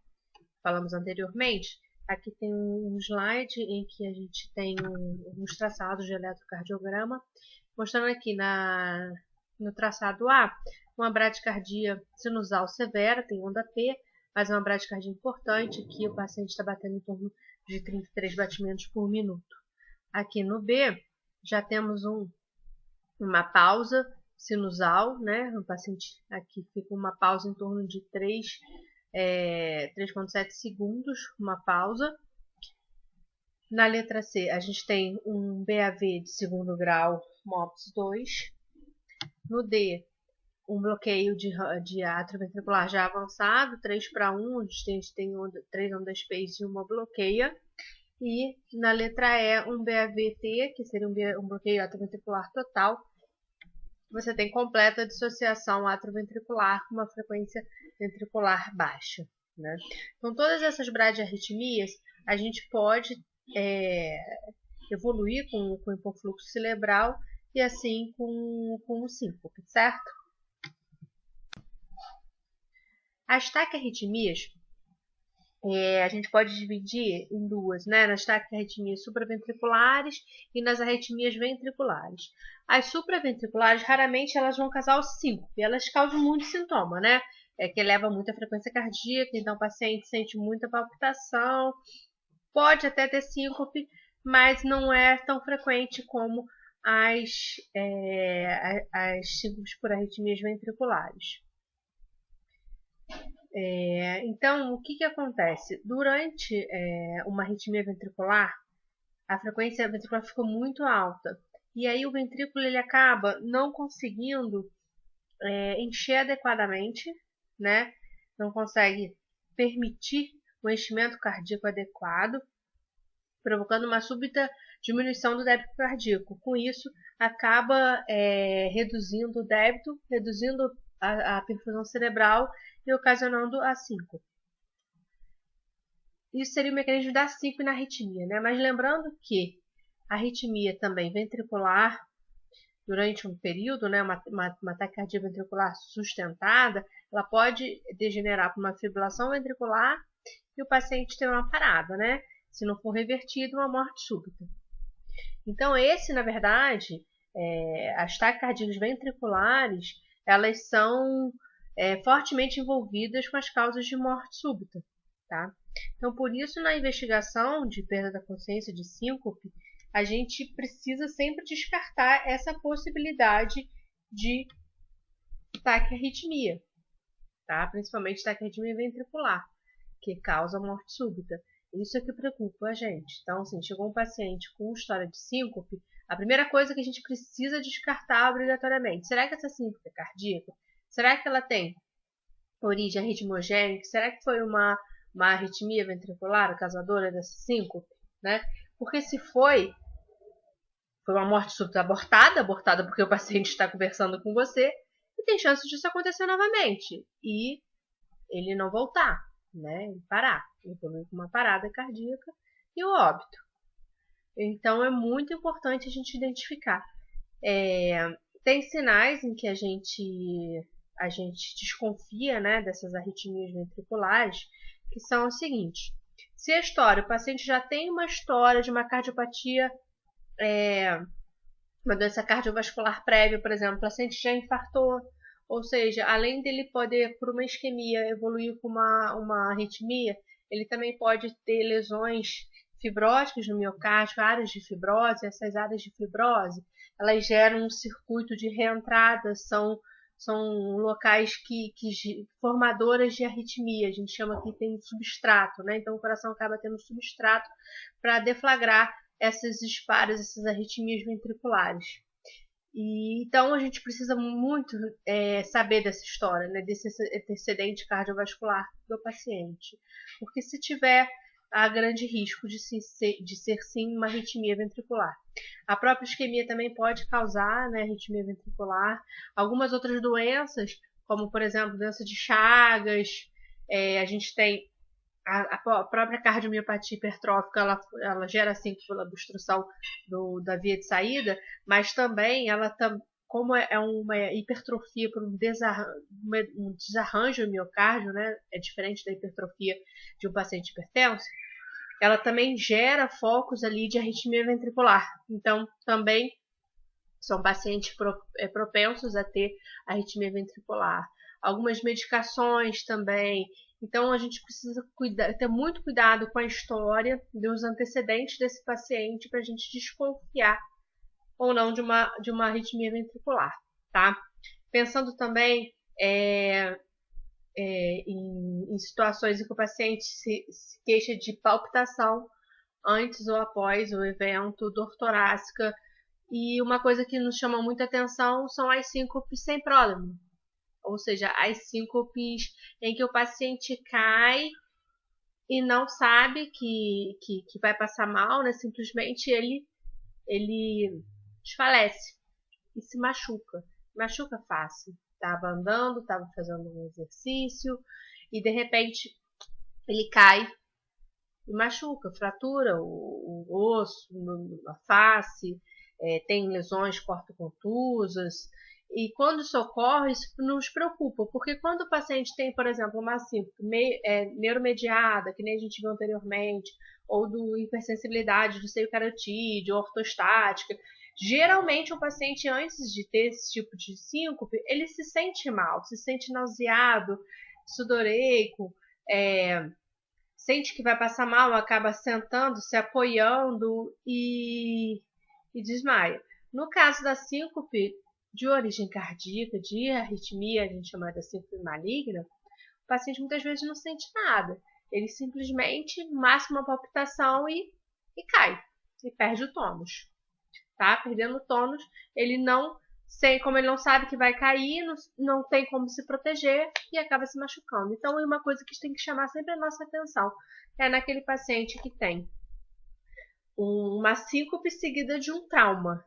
Falamos anteriormente. Aqui tem um slide em que a gente tem uns traçados de eletrocardiograma, mostrando aqui no traçado A uma bradicardia sinusal severa, tem onda P, mas é uma bradicardia importante, que o paciente está batendo em torno de 33 batimentos por minuto. Aqui no B já temos uma pausa sinusal, né? O paciente aqui fica uma pausa em torno de 3,7 segundos, uma pausa. Na letra C, a gente tem um BAV de segundo grau, MOPS 2. No D, um bloqueio de átrio ventricular já avançado, 3:1, onde a gente tem 3 ondas Pace e uma bloqueia. E na letra E, um BAVT, que seria um bloqueio atrioventricular total. Você tem completa dissociação atrioventricular com uma frequência ventricular baixa, né? Então, todas essas bradiarritmias, a gente pode evoluir com o hipofluxo cerebral e assim com o síncope, certo? As taquiarritmias, a gente pode dividir em duas, né? Nas taquiarritmias supraventriculares e nas arritmias ventriculares. As supraventriculares, raramente elas vão causar o síncope, elas causam muito sintoma, né? Que eleva muito a frequência cardíaca, então o paciente sente muita palpitação, pode até ter síncope, mas não é tão frequente como as síncopes por arritmias ventriculares. Então, o que acontece? Durante uma arritmia ventricular, a frequência ventricular ficou muito alta. E aí o ventrículo ele acaba não conseguindo encher adequadamente, né? Não consegue permitir o enchimento cardíaco adequado, provocando uma súbita diminuição do débito cardíaco. Com isso, acaba reduzindo o débito, reduzindo a perfusão cerebral e ocasionando a síncope. Isso seria o mecanismo da síncope na arritmia, né? Mas lembrando que a arritmia também ventricular, durante um período, né, uma taquicardia ventricular sustentada, ela pode degenerar para uma fibrilação ventricular e o paciente ter uma parada, né? Se não for revertido, uma morte súbita. Então, na verdade, as taquicardias ventriculares, elas são fortemente envolvidas com as causas de morte súbita, tá? Então, por isso, na investigação de perda da consciência de síncope, a gente precisa sempre descartar essa possibilidade de taquiarritmia, tá? Principalmente taquiarritmia ventricular, que causa morte súbita. Isso é que preocupa a gente. Então, assim, chegou um paciente com história de síncope, a primeira coisa que a gente precisa descartar obrigatoriamente, será que essa síncope é cardíaca? Será que ela tem origem arritmogênica? Será que foi uma arritmia ventricular causadora dessa síncope, né? Porque se foi uma morte súbita abortada porque o paciente está conversando com você, e tem chance disso acontecer novamente e ele não voltar, né? Ele parar, ele evoluir com uma parada cardíaca e o óbito. Então é muito importante a gente identificar. Tem sinais em que a gente desconfia, né, dessas arritmias ventriculares, que são os seguintes: se a história, o paciente já tem uma história de uma cardiopatia, uma doença cardiovascular prévia, por exemplo, o paciente já infartou, ou seja, além dele poder, por uma isquemia, evoluir com uma arritmia, ele também pode ter lesões fibróticas no miocárdio, áreas de fibrose. Essas áreas de fibrose, elas geram um circuito de reentrada, são locais formadoras de arritmia, a gente chama que tem substrato, né? Então o coração acaba tendo substrato para deflagrar esses disparos, essas arritmias ventriculares. Então a gente precisa muito saber dessa história, né, desse antecedente cardiovascular do paciente, porque se tiver, há grande risco de ser sim uma arritmia ventricular. A própria isquemia também pode causar, né, arritmia ventricular. Algumas outras doenças, como por exemplo doença de Chagas, a gente tem a própria cardiomiopatia hipertrófica, ela gera assim pela obstrução da via de saída, mas também como é uma hipertrofia por um desarranjo do miocárdio, né, é diferente da hipertrofia de um paciente hipertenso, ela também gera focos ali de arritmia ventricular. Então, também são pacientes propensos a ter arritmia ventricular. Algumas medicações também. Então, a gente precisa ter muito cuidado com a história dos antecedentes desse paciente para a gente desconfiar ou não de uma arritmia ventricular, tá? Pensando também em situações em que o paciente se queixa de palpitação antes ou após o evento, dor torácica. E uma coisa que nos chama muita atenção são as síncopes sem pródromo, ou seja, as síncopes em que o paciente cai e não sabe que vai passar mal, né? Simplesmente ele desfalece e se machuca. Machuca fácil. Estava andando, estava fazendo um exercício e de repente ele cai e machuca, fratura o osso, a face, tem lesões cortocontusas E quando isso ocorre, isso nos preocupa, porque quando o paciente tem, por exemplo, uma síncope neuromediada, que nem a gente viu anteriormente, ou do hipersensibilidade do seio carotídeo, ortostática, geralmente o paciente, antes de ter esse tipo de síncope, ele se sente mal, se sente nauseado, sudoreico, sente que vai passar mal, acaba sentando, se apoiando e desmaia. No caso da síncope de origem cardíaca, de arritmia, a gente chama de síncope maligna, o paciente muitas vezes não sente nada. Ele simplesmente máxima palpitação e cai, e perde o tônus. Tá? Perdendo o tônus, ele não, como ele não sabe que vai cair, não tem como se proteger e acaba se machucando. Então, uma coisa que tem que chamar sempre a nossa atenção é naquele paciente que tem uma síncope seguida de um trauma.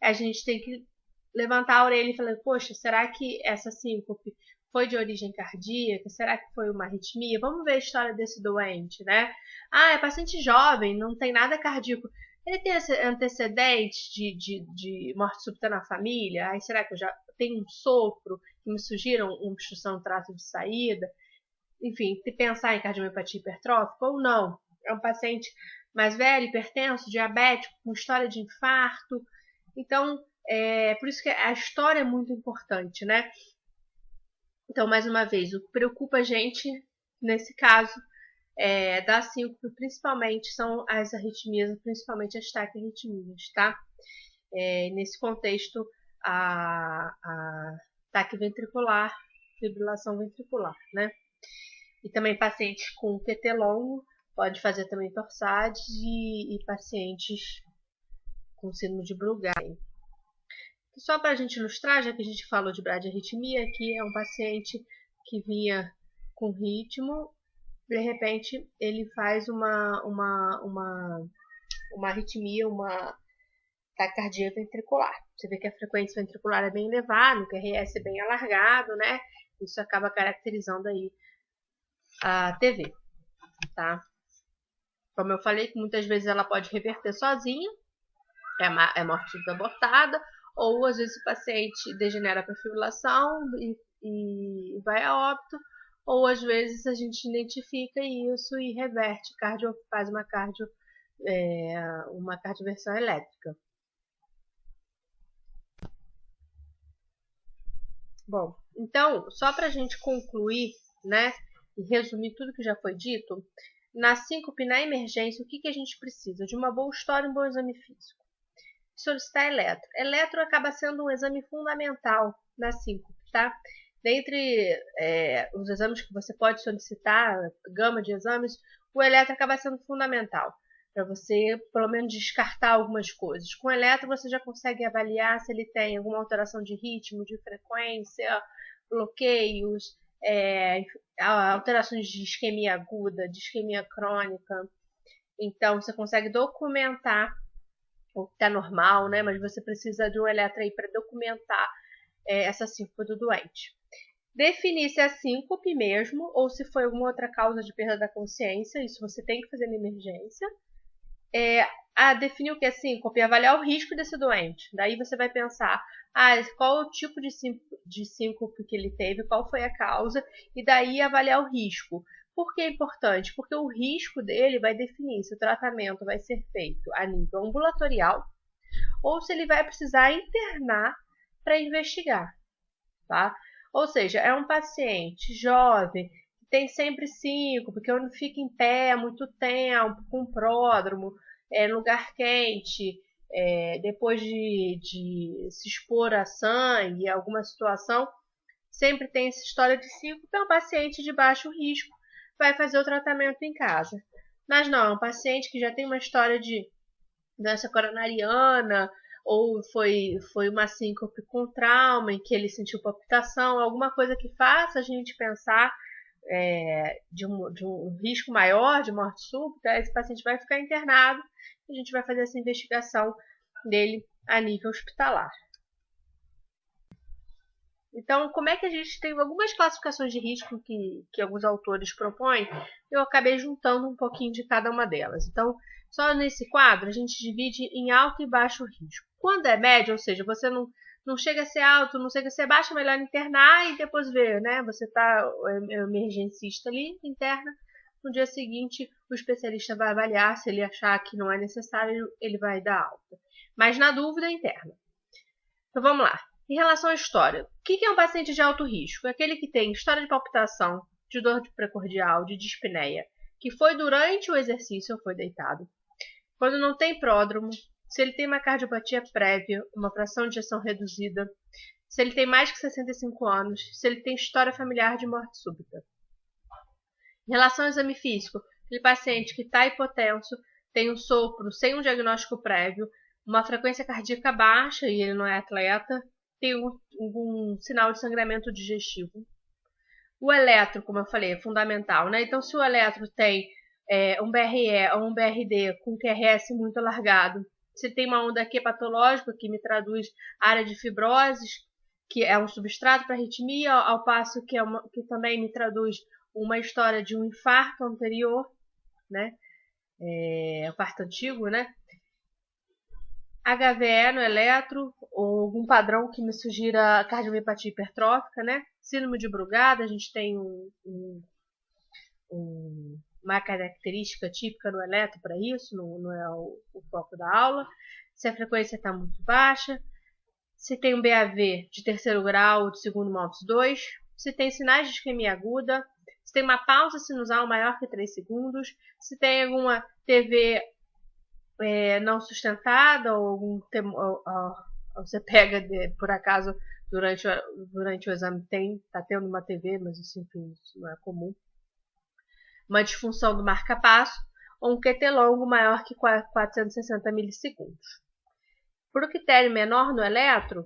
A gente tem que levantar a orelha e falar, poxa, será que essa síncope foi de origem cardíaca? Será que foi uma arritmia? Vamos ver a história desse doente, né? Ah, é paciente jovem, não tem nada cardíaco. Ele tem antecedentes de morte súbita na família? Aí será que eu já tenho um sopro que me sugiram uma obstrução no trato de saída? Enfim, se pensar em cardiomiopatia hipertrófica ou não. É um paciente mais velho, hipertenso, diabético, com história de infarto. Então, por isso que a história é muito importante, né? Então, mais uma vez, o que preocupa a gente, nesse caso, da síncope, principalmente, são as arritmias, principalmente as taquiarritmias, tá? Nesse contexto, a taque ventricular, fibrilação ventricular, né? E também pacientes com QT longo, pode fazer também torsades e pacientes com síndrome de Brugada. Só para a gente ilustrar, já que a gente falou de bradiarritmia, aqui é um paciente que vinha com ritmo, de repente ele faz uma arritmia, uma taquicardia ventricular. Você vê que a frequência ventricular é bem elevada, o QRS é bem alargado, né? Isso acaba caracterizando aí a TV, tá? Como eu falei, que muitas vezes ela pode reverter sozinha, é morte súbita abortada, ou às vezes o paciente degenera para fibrilação e vai a óbito, ou às vezes a gente identifica isso e reverte, faz uma cardioversão elétrica. Bom, então, só para a gente concluir, né, e resumir tudo que já foi dito, na síncope, na emergência, o que a gente precisa? De uma boa história e um bom exame físico. Solicitar eletro. Eletro acaba sendo um exame fundamental na síncope, tá? Dentre os exames que você pode solicitar, gama de exames, o eletro acaba sendo fundamental para você, pelo menos, descartar algumas coisas. Com o eletro, você já consegue avaliar se ele tem alguma alteração de ritmo, de frequência, bloqueios, alterações de isquemia aguda, de isquemia crônica. Então, você consegue documentar o que está normal, né? Mas você precisa de um eletro aí para documentar essa síncope do doente. Definir se é síncope mesmo ou se foi alguma outra causa de perda da consciência, isso você tem que fazer na emergência. Definir o que é síncope, avaliar o risco desse doente. Daí você vai pensar, qual o tipo de síncope que ele teve, qual foi a causa, e daí avaliar o risco. Por que é importante? Porque o risco dele vai definir se o tratamento vai ser feito a nível ambulatorial ou se ele vai precisar internar para investigar, tá? Ou seja, é um paciente jovem que tem sempre síncope, que não fica em pé há muito tempo, com pródromo, lugar quente, depois de se expor a sangue, alguma situação, sempre tem essa história de síncope, é um paciente de baixo risco, vai fazer o tratamento em casa. Mas não, é um paciente que já tem uma história de doença coronariana, ou foi uma síncope com trauma, em que ele sentiu palpitação, alguma coisa que faça a gente pensar de um risco maior de morte súbita, esse paciente vai ficar internado e a gente vai fazer essa investigação dele a nível hospitalar. Então, como é que a gente tem algumas classificações de risco que alguns autores propõem, eu acabei juntando um pouquinho de cada uma delas. Então, só nesse quadro, a gente divide em alto e baixo risco. Quando é médio, ou seja, você não chega a ser alto, não chega a ser baixo, é melhor internar e depois ver, né? Você está emergencista ali, interna. No dia seguinte, o especialista vai avaliar, se ele achar que não é necessário, ele vai dar alta. Mas na dúvida, interna. Então vamos lá. Em relação à história, o que é um paciente de alto risco? É aquele que tem história de palpitação, de dor precordial, de dispneia, que foi durante o exercício ou foi deitado. Quando não tem pródromo, se ele tem uma cardiopatia prévia, uma fração de ejeção reduzida, se ele tem mais que 65 anos, se ele tem história familiar de morte súbita. Em relação ao exame físico, aquele paciente que está hipotenso, tem um sopro sem um diagnóstico prévio, uma frequência cardíaca baixa e ele não é atleta, tem um sinal de sangramento digestivo. O eletro, como eu falei, é fundamental, né? Então, se o eletro tem um BRE ou um BRD com QRS muito alargado, se tem uma onda Q patológica, que me traduz área de fibroses, que é um substrato para arritmia, ao passo que também me traduz uma história de um infarto anterior, né? Infarto antigo, né? HVE no eletro, ou algum padrão que me sugira cardiomiopatia hipertrófica, né? Síndrome de Brugada, a gente tem uma característica típica no eletro para isso, não é o foco da aula. Se a frequência está muito baixa, se tem um BAV de terceiro grau ou de segundo MOPS 2, se tem sinais de isquemia aguda, se tem uma pausa sinusal maior que 3 segundos, se tem alguma TV não sustentada ou você pega por acaso durante o exame está tendo uma TV, mas isso, enfim, isso não é comum. Uma disfunção do marca-passo ou um QT longo maior que 460 milissegundos. Por critério menor no eletro,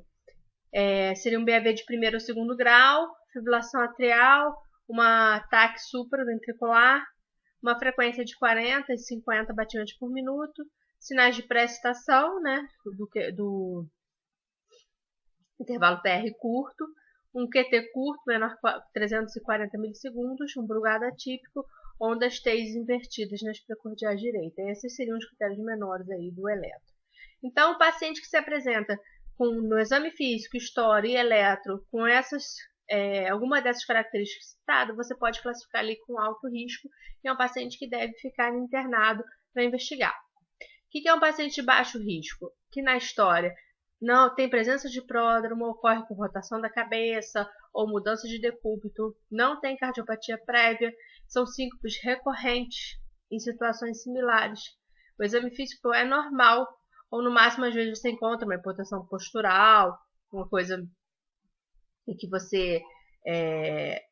seria um BAV de primeiro ou segundo grau, fibrilação atrial, uma ataque supraventricular, uma frequência de 40 e 50 batimentos por minuto, sinais de pré-excitação, né, do intervalo TR curto, um QT curto, menor que 340 milissegundos, um Brugada atípico, ondas T invertidas nas precordiais direitas. Esses seriam os critérios menores aí do eletro. Então, o paciente que se apresenta no exame físico, história e eletro, com alguma dessas características citadas, você pode classificar ali com alto risco e é um paciente que deve ficar internado para investigar. O que é um paciente de baixo risco? Que na história não tem presença de pródromo, ocorre com rotação da cabeça ou mudança de decúbito, não tem cardiopatia prévia, são síncopes recorrentes em situações similares. O exame físico é normal, ou no máximo às vezes você encontra uma hipotensão postural, uma coisa em que você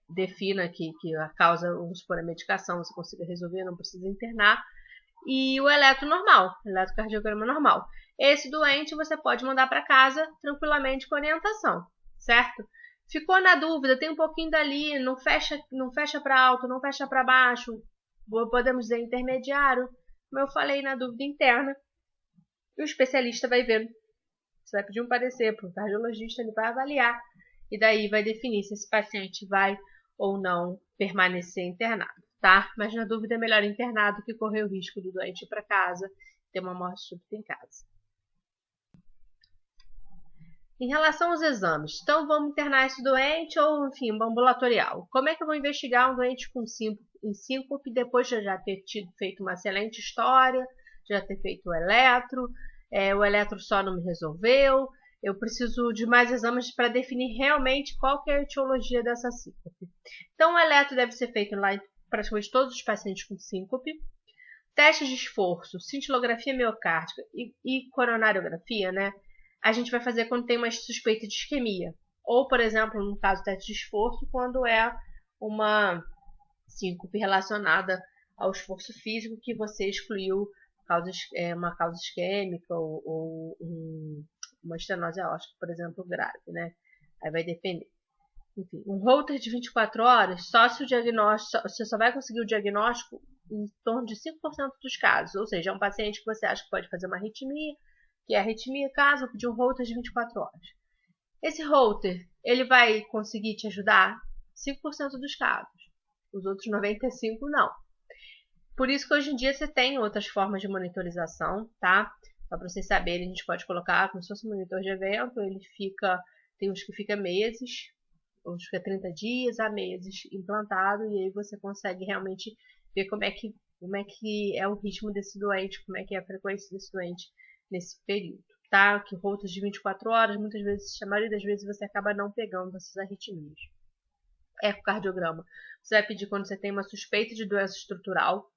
defina que a causa, vamos supor, a medicação, você consiga resolver, não precisa internar. E o eletro normal, eletrocardiograma normal. Esse doente você pode mandar para casa tranquilamente com orientação, certo? Ficou na dúvida, tem um pouquinho dali, não fecha para alto, não fecha para baixo, podemos dizer intermediário, como eu falei, na dúvida interna. E o especialista vai ver, você vai pedir um parecer para o cardiologista, ele vai avaliar e daí vai definir se esse paciente vai ou não permanecer internado. Tá? Mas na dúvida é melhor internado que correr o risco do doente ir para casa e ter uma morte súbita em casa. Em relação aos exames, então vamos internar esse doente ou, enfim, ambulatorial. Como é que eu vou investigar um doente com síncope depois de já ter feito uma excelente história, já ter feito o eletro só não me resolveu, eu preciso de mais exames para definir realmente qual que é a etiologia dessa síncope. Então o eletro deve ser feito lá em praticamente todos os pacientes com síncope. Testes de esforço, cintilografia miocárdica e coronariografia, né? A gente vai fazer quando tem uma suspeita de isquemia. Ou, por exemplo, no caso do teste de esforço, quando é uma síncope relacionada ao esforço físico que você excluiu uma causa isquêmica ou uma estenose aórtica, por exemplo, grave, né? Aí vai depender. Enfim, um Holter de 24 horas, você só vai conseguir o diagnóstico em torno de 5% dos casos. Ou seja, é um paciente que você acha que pode fazer uma arritmia, que é arritmia, caso de um Holter de 24 horas. Esse Holter, ele vai conseguir te ajudar? 5% dos casos. Os outros 95% não. Por isso que hoje em dia você tem outras formas de monitorização, tá? Só para vocês saberem, a gente pode colocar como se fosse um monitor de evento, tem uns que fica meses, uns que fica 30 dias a meses implantado, e aí você consegue realmente ver como é que é o ritmo desse doente, como é que é a frequência desse doente nesse período, tá? Que rotas de 24 horas, muitas vezes, a maioria das vezes você acaba não pegando essas arritmias. Ecocardiograma. Você vai pedir quando você tem uma suspeita de doença estrutural.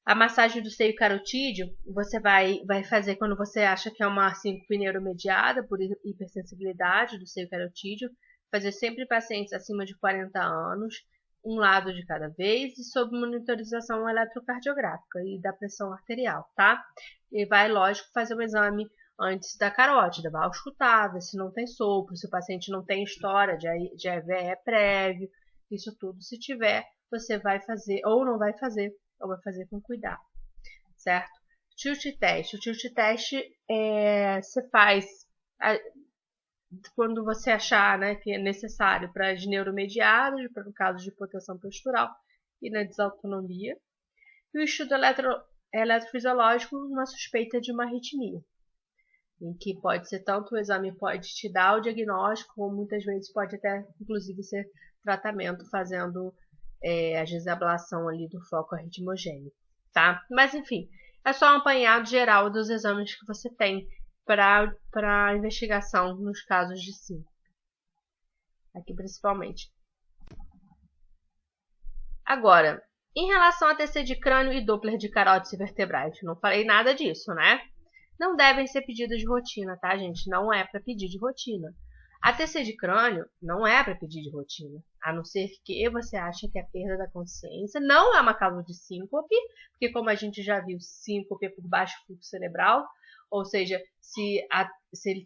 A massagem do seio carotídeo, você vai fazer quando você acha que é uma síncope neuromediada por hipersensibilidade do seio carotídeo. Fazer sempre em pacientes acima de 40 anos, um lado de cada vez e sob monitorização eletrocardiográfica e da pressão arterial, tá? E vai, lógico, fazer um exame antes da carótida, vai auscultar, ver se não tem sopro, se o paciente não tem história de AVE prévio, isso tudo. Se tiver, você vai fazer ou não vai fazer, ou vai fazer com cuidado, certo? Tilt test. O tilt test você faz quando você achar, né, que é necessário para as neuromediadas, no caso de hipotensão postural e na desautonomia. E o estudo eletrofisiológico, uma suspeita de uma arritmia, em que pode ser tanto o exame pode te dar o diagnóstico, como muitas vezes pode até, inclusive, ser tratamento fazendo às vezes a ablação ali do foco arritmogênico, tá? Mas enfim, é só um apanhado geral dos exames que você tem para investigação nos casos de síncope, aqui principalmente. Agora, em relação a TC de crânio e Doppler de carótides vertebrais, não falei nada disso, né? Não devem ser pedidos de rotina, tá, gente? Não é para pedir de rotina. A TC de crânio não é para pedir de rotina, a não ser que você ache que a perda da consciência não é uma causa de síncope, porque como a gente já viu, síncope é por baixo fluxo cerebral, ou seja, se ele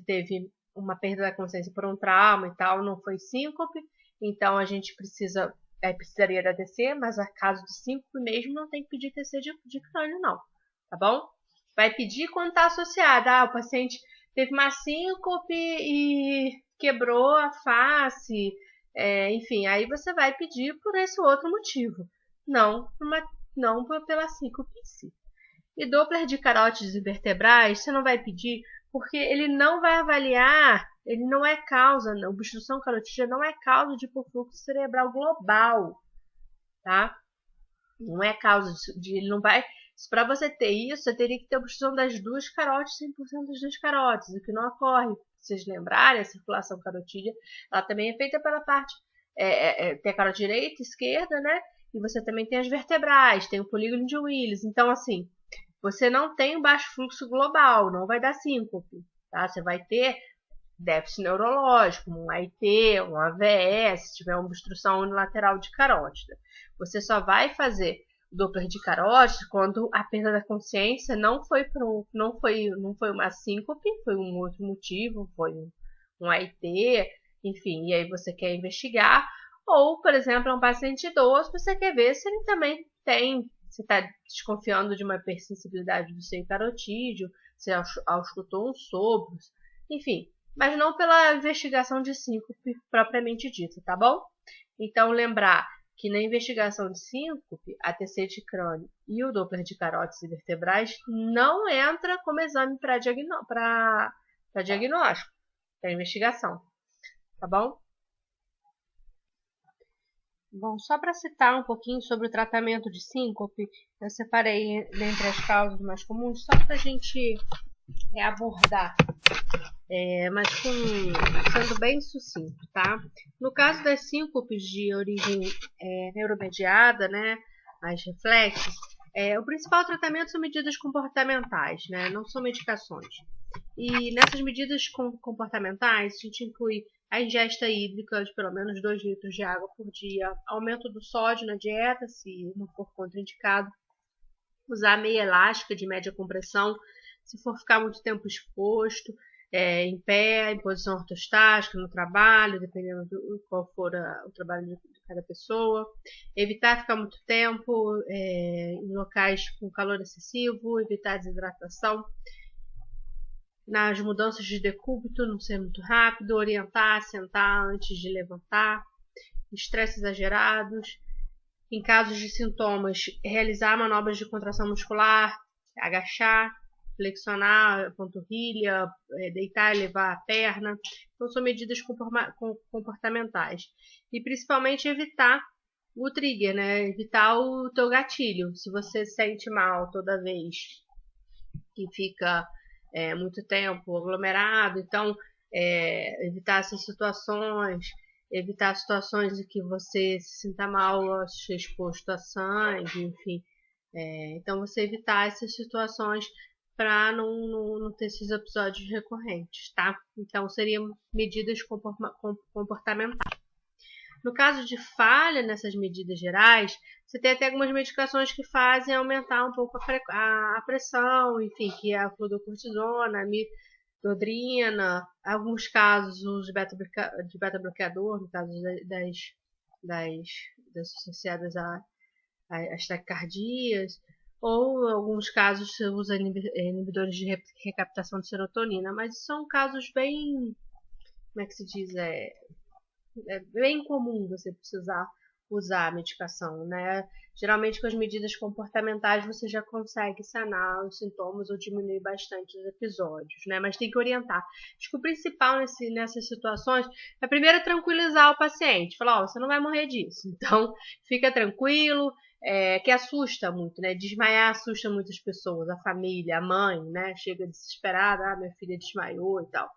teve uma perda da consciência por um trauma e tal, não foi síncope, então a gente precisaria da TC, mas a caso de síncope mesmo não tem que pedir TC de crânio não, tá bom? Vai pedir quando está associada. O paciente teve uma síncope e quebrou a face. Enfim, aí você vai pedir por esse outro motivo. Não pela síncope em si. E Doppler de carótides vertebrais, você não vai pedir porque ele não vai avaliar, ele não é causa, a obstrução carotídea não é causa de hipofluxo cerebral global, tá? Não é causa de, ele não vai. Para você ter isso, você teria que ter obstrução das duas carótides, 100% das duas carótides, o que não ocorre. Se vocês lembrarem, a circulação carotídea, ela também é feita pela parte, tem a carótida direita, esquerda, né? E você também tem as vertebrais, tem o polígono de Willis. Então, assim, você não tem um baixo fluxo global, não vai dar síncope, tá? Você vai ter déficit neurológico, um AIT, um AVE, se tiver uma obstrução unilateral de carótida. Você só vai fazer Doppler de carótide quando a perda da consciência não foi uma síncope, foi um outro motivo, foi um AIT, enfim, e aí você quer investigar. Ou, por exemplo, é um paciente idoso, você quer ver se ele também tem, se está desconfiando de uma hipersensibilidade do seio carotídeo, se auscultou uns sopros, enfim, mas não pela investigação de síncope propriamente dita, tá bom? Então, lembrar que na investigação de síncope, a TC de crânio e o Doppler de carótides vertebrais não entra como exame para diagnóstico, para investigação, tá bom? Bom, só para citar um pouquinho sobre o tratamento de síncope, eu separei dentre as causas mais comuns, só para a gente abordar, mas sendo bem sucinto, tá? No caso das síncopes de origem neuromediada, né, as reflexos, o principal tratamento são medidas comportamentais, né, não são medicações. E nessas medidas comportamentais, a gente inclui a ingesta hídrica de pelo menos 2 litros de água por dia, aumento do sódio na dieta, se não for contraindicado, usar meia elástica de média compressão, se for ficar muito tempo exposto, em pé, em posição ortostática, no trabalho, dependendo de qual for o trabalho de cada pessoa. Evitar ficar muito tempo em locais com calor excessivo, evitar desidratação. nas mudanças de decúbito, não ser muito rápido, orientar, sentar antes de levantar, estresse exagerados. Em casos de sintomas, realizar manobras de contração muscular, agachar, flexionar a panturrilha, deitar e levar a perna. Então, são medidas comportamentais. E principalmente evitar o trigger, né? Evitar o teu gatilho. Se você sente mal toda vez que fica muito tempo aglomerado, então evitar essas situações, evitar situações em que você se sinta mal exposto a sangue, enfim. Então você evitar essas situações para não ter esses episódios recorrentes, tá? Então seriam medidas comportamentais. No caso de falha nessas medidas gerais, você tem até algumas medicações que fazem aumentar um pouco a pressão, enfim, que é a fluocortisona, a midodrina, alguns casos os de beta-bloqueador, no caso das associadas às taquicardias, ou em alguns casos você usa inibidores de recaptação de serotonina, mas são casos bem, como é que se diz, é bem comum você precisar usar a medicação, né? Geralmente com as medidas comportamentais você já consegue sanar os sintomas ou diminuir bastante os episódios, né? Mas tem que orientar. Acho que o principal nessas situações é primeiro tranquilizar o paciente, falar, você não vai morrer disso, então fica tranquilo, que assusta muito, né? Desmaiar assusta muitas pessoas, a família, a mãe, né? Chega desesperada, minha filha desmaiou e tal.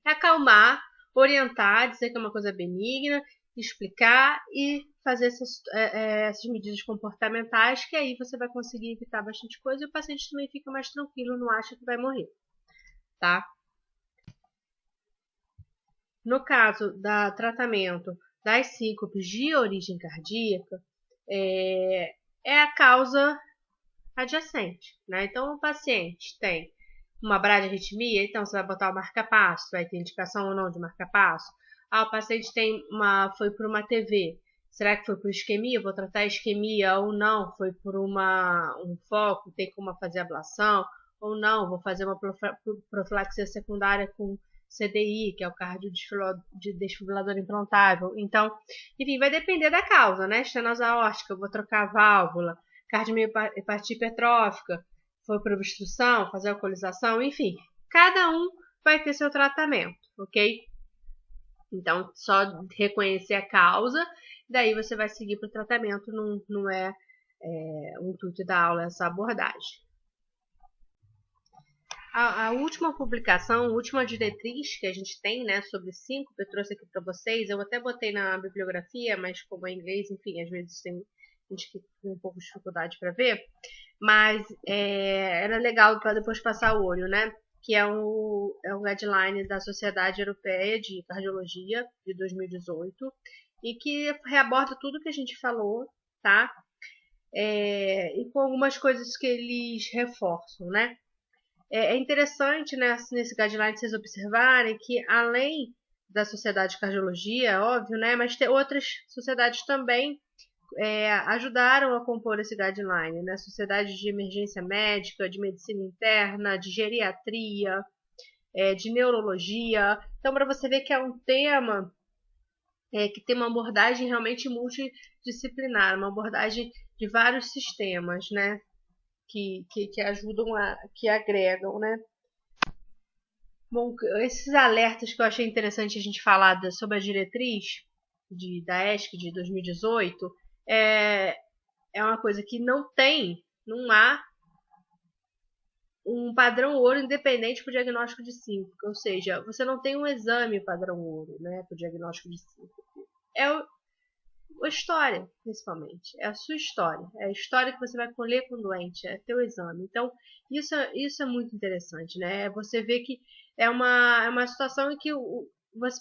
Acalmar, orientar, dizer que é uma coisa benigna, explicar e fazer essas medidas comportamentais, que aí você vai conseguir evitar bastante coisa e o paciente também fica mais tranquilo, não acha que vai morrer, tá? No caso do tratamento das síncopes de origem cardíaca, é a causa adjacente, né? Então, o paciente tem uma bradiarritmia, então você vai botar o marca-passo, vai ter indicação ou não de marca-passo. O paciente foi por uma TV. Será que foi por isquemia? Vou tratar a isquemia ou não? Foi por um foco, tem como fazer ablação ou não? Vou fazer uma profilaxia secundária com CDI, que é o cardiodesfibrilador implantável. Então, enfim, vai depender da causa, né? Estenose aórtica, eu vou trocar a válvula, cardiomiopatia hipertrófica, foi por obstrução, fazer alcoolização, enfim. Cada um vai ter seu tratamento, ok? Então, só reconhecer a causa, daí você vai seguir para o tratamento, não é o intuito da aula essa abordagem. A última publicação, a última diretriz que a gente tem, né, sobre síncope, eu trouxe aqui para vocês, eu até botei na bibliografia, mas como é inglês, enfim, às vezes tem gente que tem um pouco de dificuldade para ver, mas era legal para depois passar o olho, né? Que é um guideline da Sociedade Europeia de Cardiologia de 2018 e que reaborda tudo que a gente falou, tá? E com algumas coisas que eles reforçam, né? É interessante, né, nesse guideline vocês observarem que além da Sociedade de Cardiologia, óbvio, né, mas tem outras sociedades também ajudaram a compor esse guideline, né? Sociedade de Emergência Médica, de Medicina Interna, de Geriatria, de Neurologia. Então, para você ver que é um tema que tem uma abordagem realmente multidisciplinar, uma abordagem de vários sistemas, né? Que ajudam, que agregam, né? Bom, esses alertas que eu achei interessante a gente falar sobre a diretriz da ESC de 2018 é uma coisa que não há um padrão ouro independente para o diagnóstico de síncope, ou seja, você não tem um exame padrão ouro, né, para o diagnóstico de síncope. É a história, principalmente, é a sua história, é a história que você vai colher com o doente, é teu exame. Então, isso é muito interessante, né, você vê que é uma situação em que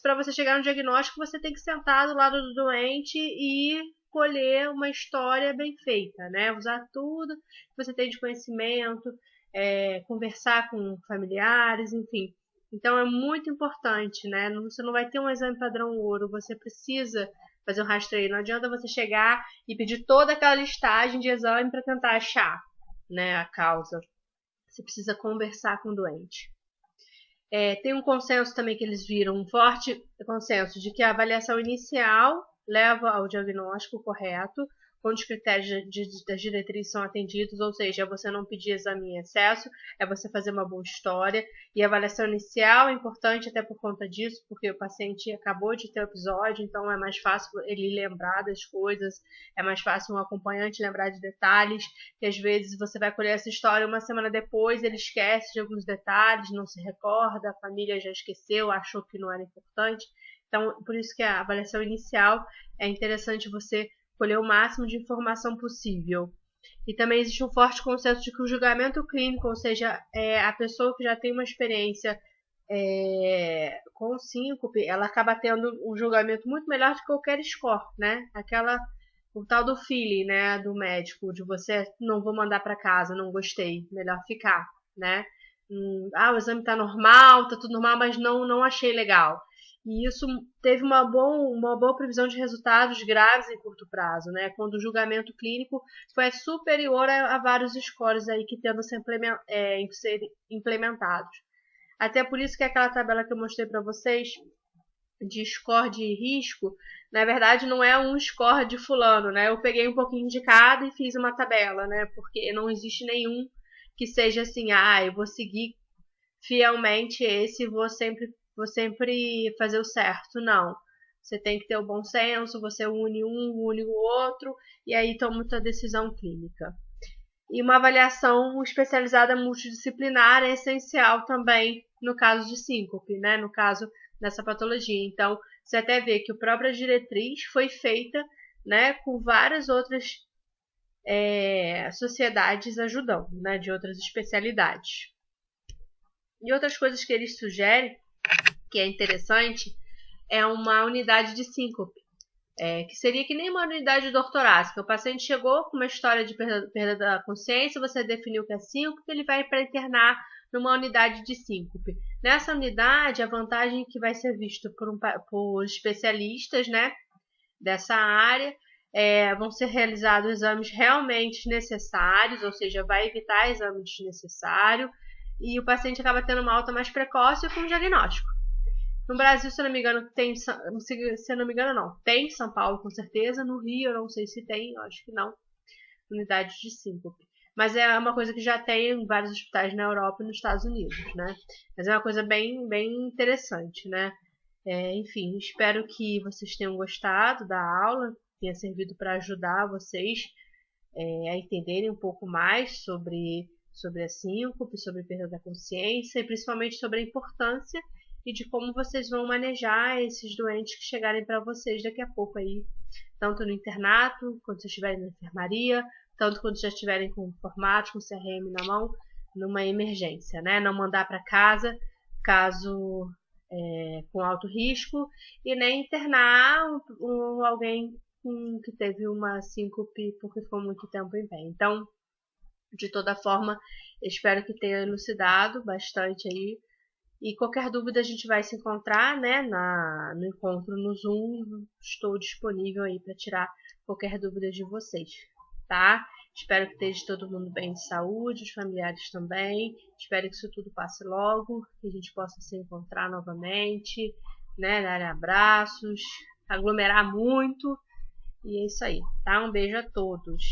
para você chegar no diagnóstico, você tem que sentar do lado do doente e colher uma história bem feita, né? Usar tudo que você tem de conhecimento, conversar com familiares, enfim. Então é muito importante, né? Você não vai ter um exame padrão ouro, você precisa fazer um rastreio. Não adianta você chegar e pedir toda aquela listagem de exame para tentar achar, né, a causa. Você precisa conversar com o doente. Tem um consenso também que eles viram, um forte consenso de que a avaliação inicial leva ao diagnóstico correto, quando os critérios das diretrizes são atendidos, ou seja, é você não pedir exame em excesso, é você fazer uma boa história. E a avaliação inicial é importante até por conta disso, porque o paciente acabou de ter o episódio, então é mais fácil ele lembrar das coisas, é mais fácil um acompanhante lembrar de detalhes, que às vezes você vai colher essa história uma semana depois, ele esquece de alguns detalhes, não se recorda, a família já esqueceu, achou que não era importante. Então, por isso que a avaliação inicial é interessante você colher o máximo de informação possível. E também existe um forte consenso de que o julgamento clínico, ou seja, a pessoa que já tem uma experiência com síncope, ela acaba tendo um julgamento muito melhor do que qualquer score, né? O tal do feeling, né, do médico, de você não vou mandar para casa, não gostei, melhor ficar, né? O exame tá normal, tá tudo normal, mas não achei legal. E isso teve uma boa previsão de resultados graves em curto prazo, né? Quando o julgamento clínico foi superior a vários scores aí que tendo ser implementados. Até por isso que aquela tabela que eu mostrei para vocês de score de risco, na verdade não é um score de fulano, né? Eu peguei um pouquinho de cada e fiz uma tabela, né? Porque não existe nenhum que seja assim, eu vou seguir fielmente esse, vou sempre fazer o certo. Não. Você tem que ter o bom senso, você une o outro, e aí toma a decisão clínica. E uma avaliação especializada multidisciplinar é essencial também no caso de síncope, né? No caso dessa patologia. Então, você até vê que a própria diretriz foi feita, né, com várias outras sociedades ajudando, né, de outras especialidades. E outras coisas que eles sugerem, que é interessante, é uma unidade de síncope, que seria que nem uma unidade de dor torácica. O paciente chegou com uma história de perda da consciência, você definiu que é síncope, ele vai para internar numa unidade de síncope. Nessa unidade, a vantagem é que vai ser visto por especialistas, né, dessa área, vão ser realizados exames realmente necessários, ou seja, vai evitar exame desnecessário, e o paciente acaba tendo uma alta mais precoce com diagnóstico. No Brasil, se eu não me engano, tem São Paulo com certeza, no Rio eu não sei se tem, eu acho que não, unidade de síncope. Mas é uma coisa que já tem em vários hospitais na Europa e nos Estados Unidos, né? Mas é uma coisa bem, bem interessante, né? Enfim, espero que vocês tenham gostado da aula, tenha servido para ajudar vocês a entenderem um pouco mais sobre a síncope, sobre a perda da consciência e principalmente sobre a importância e de como vocês vão manejar esses doentes que chegarem para vocês daqui a pouco aí, tanto no internato, quando vocês estiverem na enfermaria, tanto quando já estiverem com formatos, com CRM na mão, numa emergência, né? Não mandar para casa caso com alto risco e nem internar alguém que teve uma síncope porque ficou muito tempo em pé. Então, de toda forma, espero que tenha elucidado bastante aí. E qualquer dúvida a gente vai se encontrar, né, no encontro no Zoom. Estou disponível aí para tirar qualquer dúvida de vocês, tá? Espero que esteja todo mundo bem de saúde, os familiares também. Espero que isso tudo passe logo, que a gente possa se encontrar novamente, né, dar abraços, aglomerar muito. E é isso aí, tá? Um beijo a todos.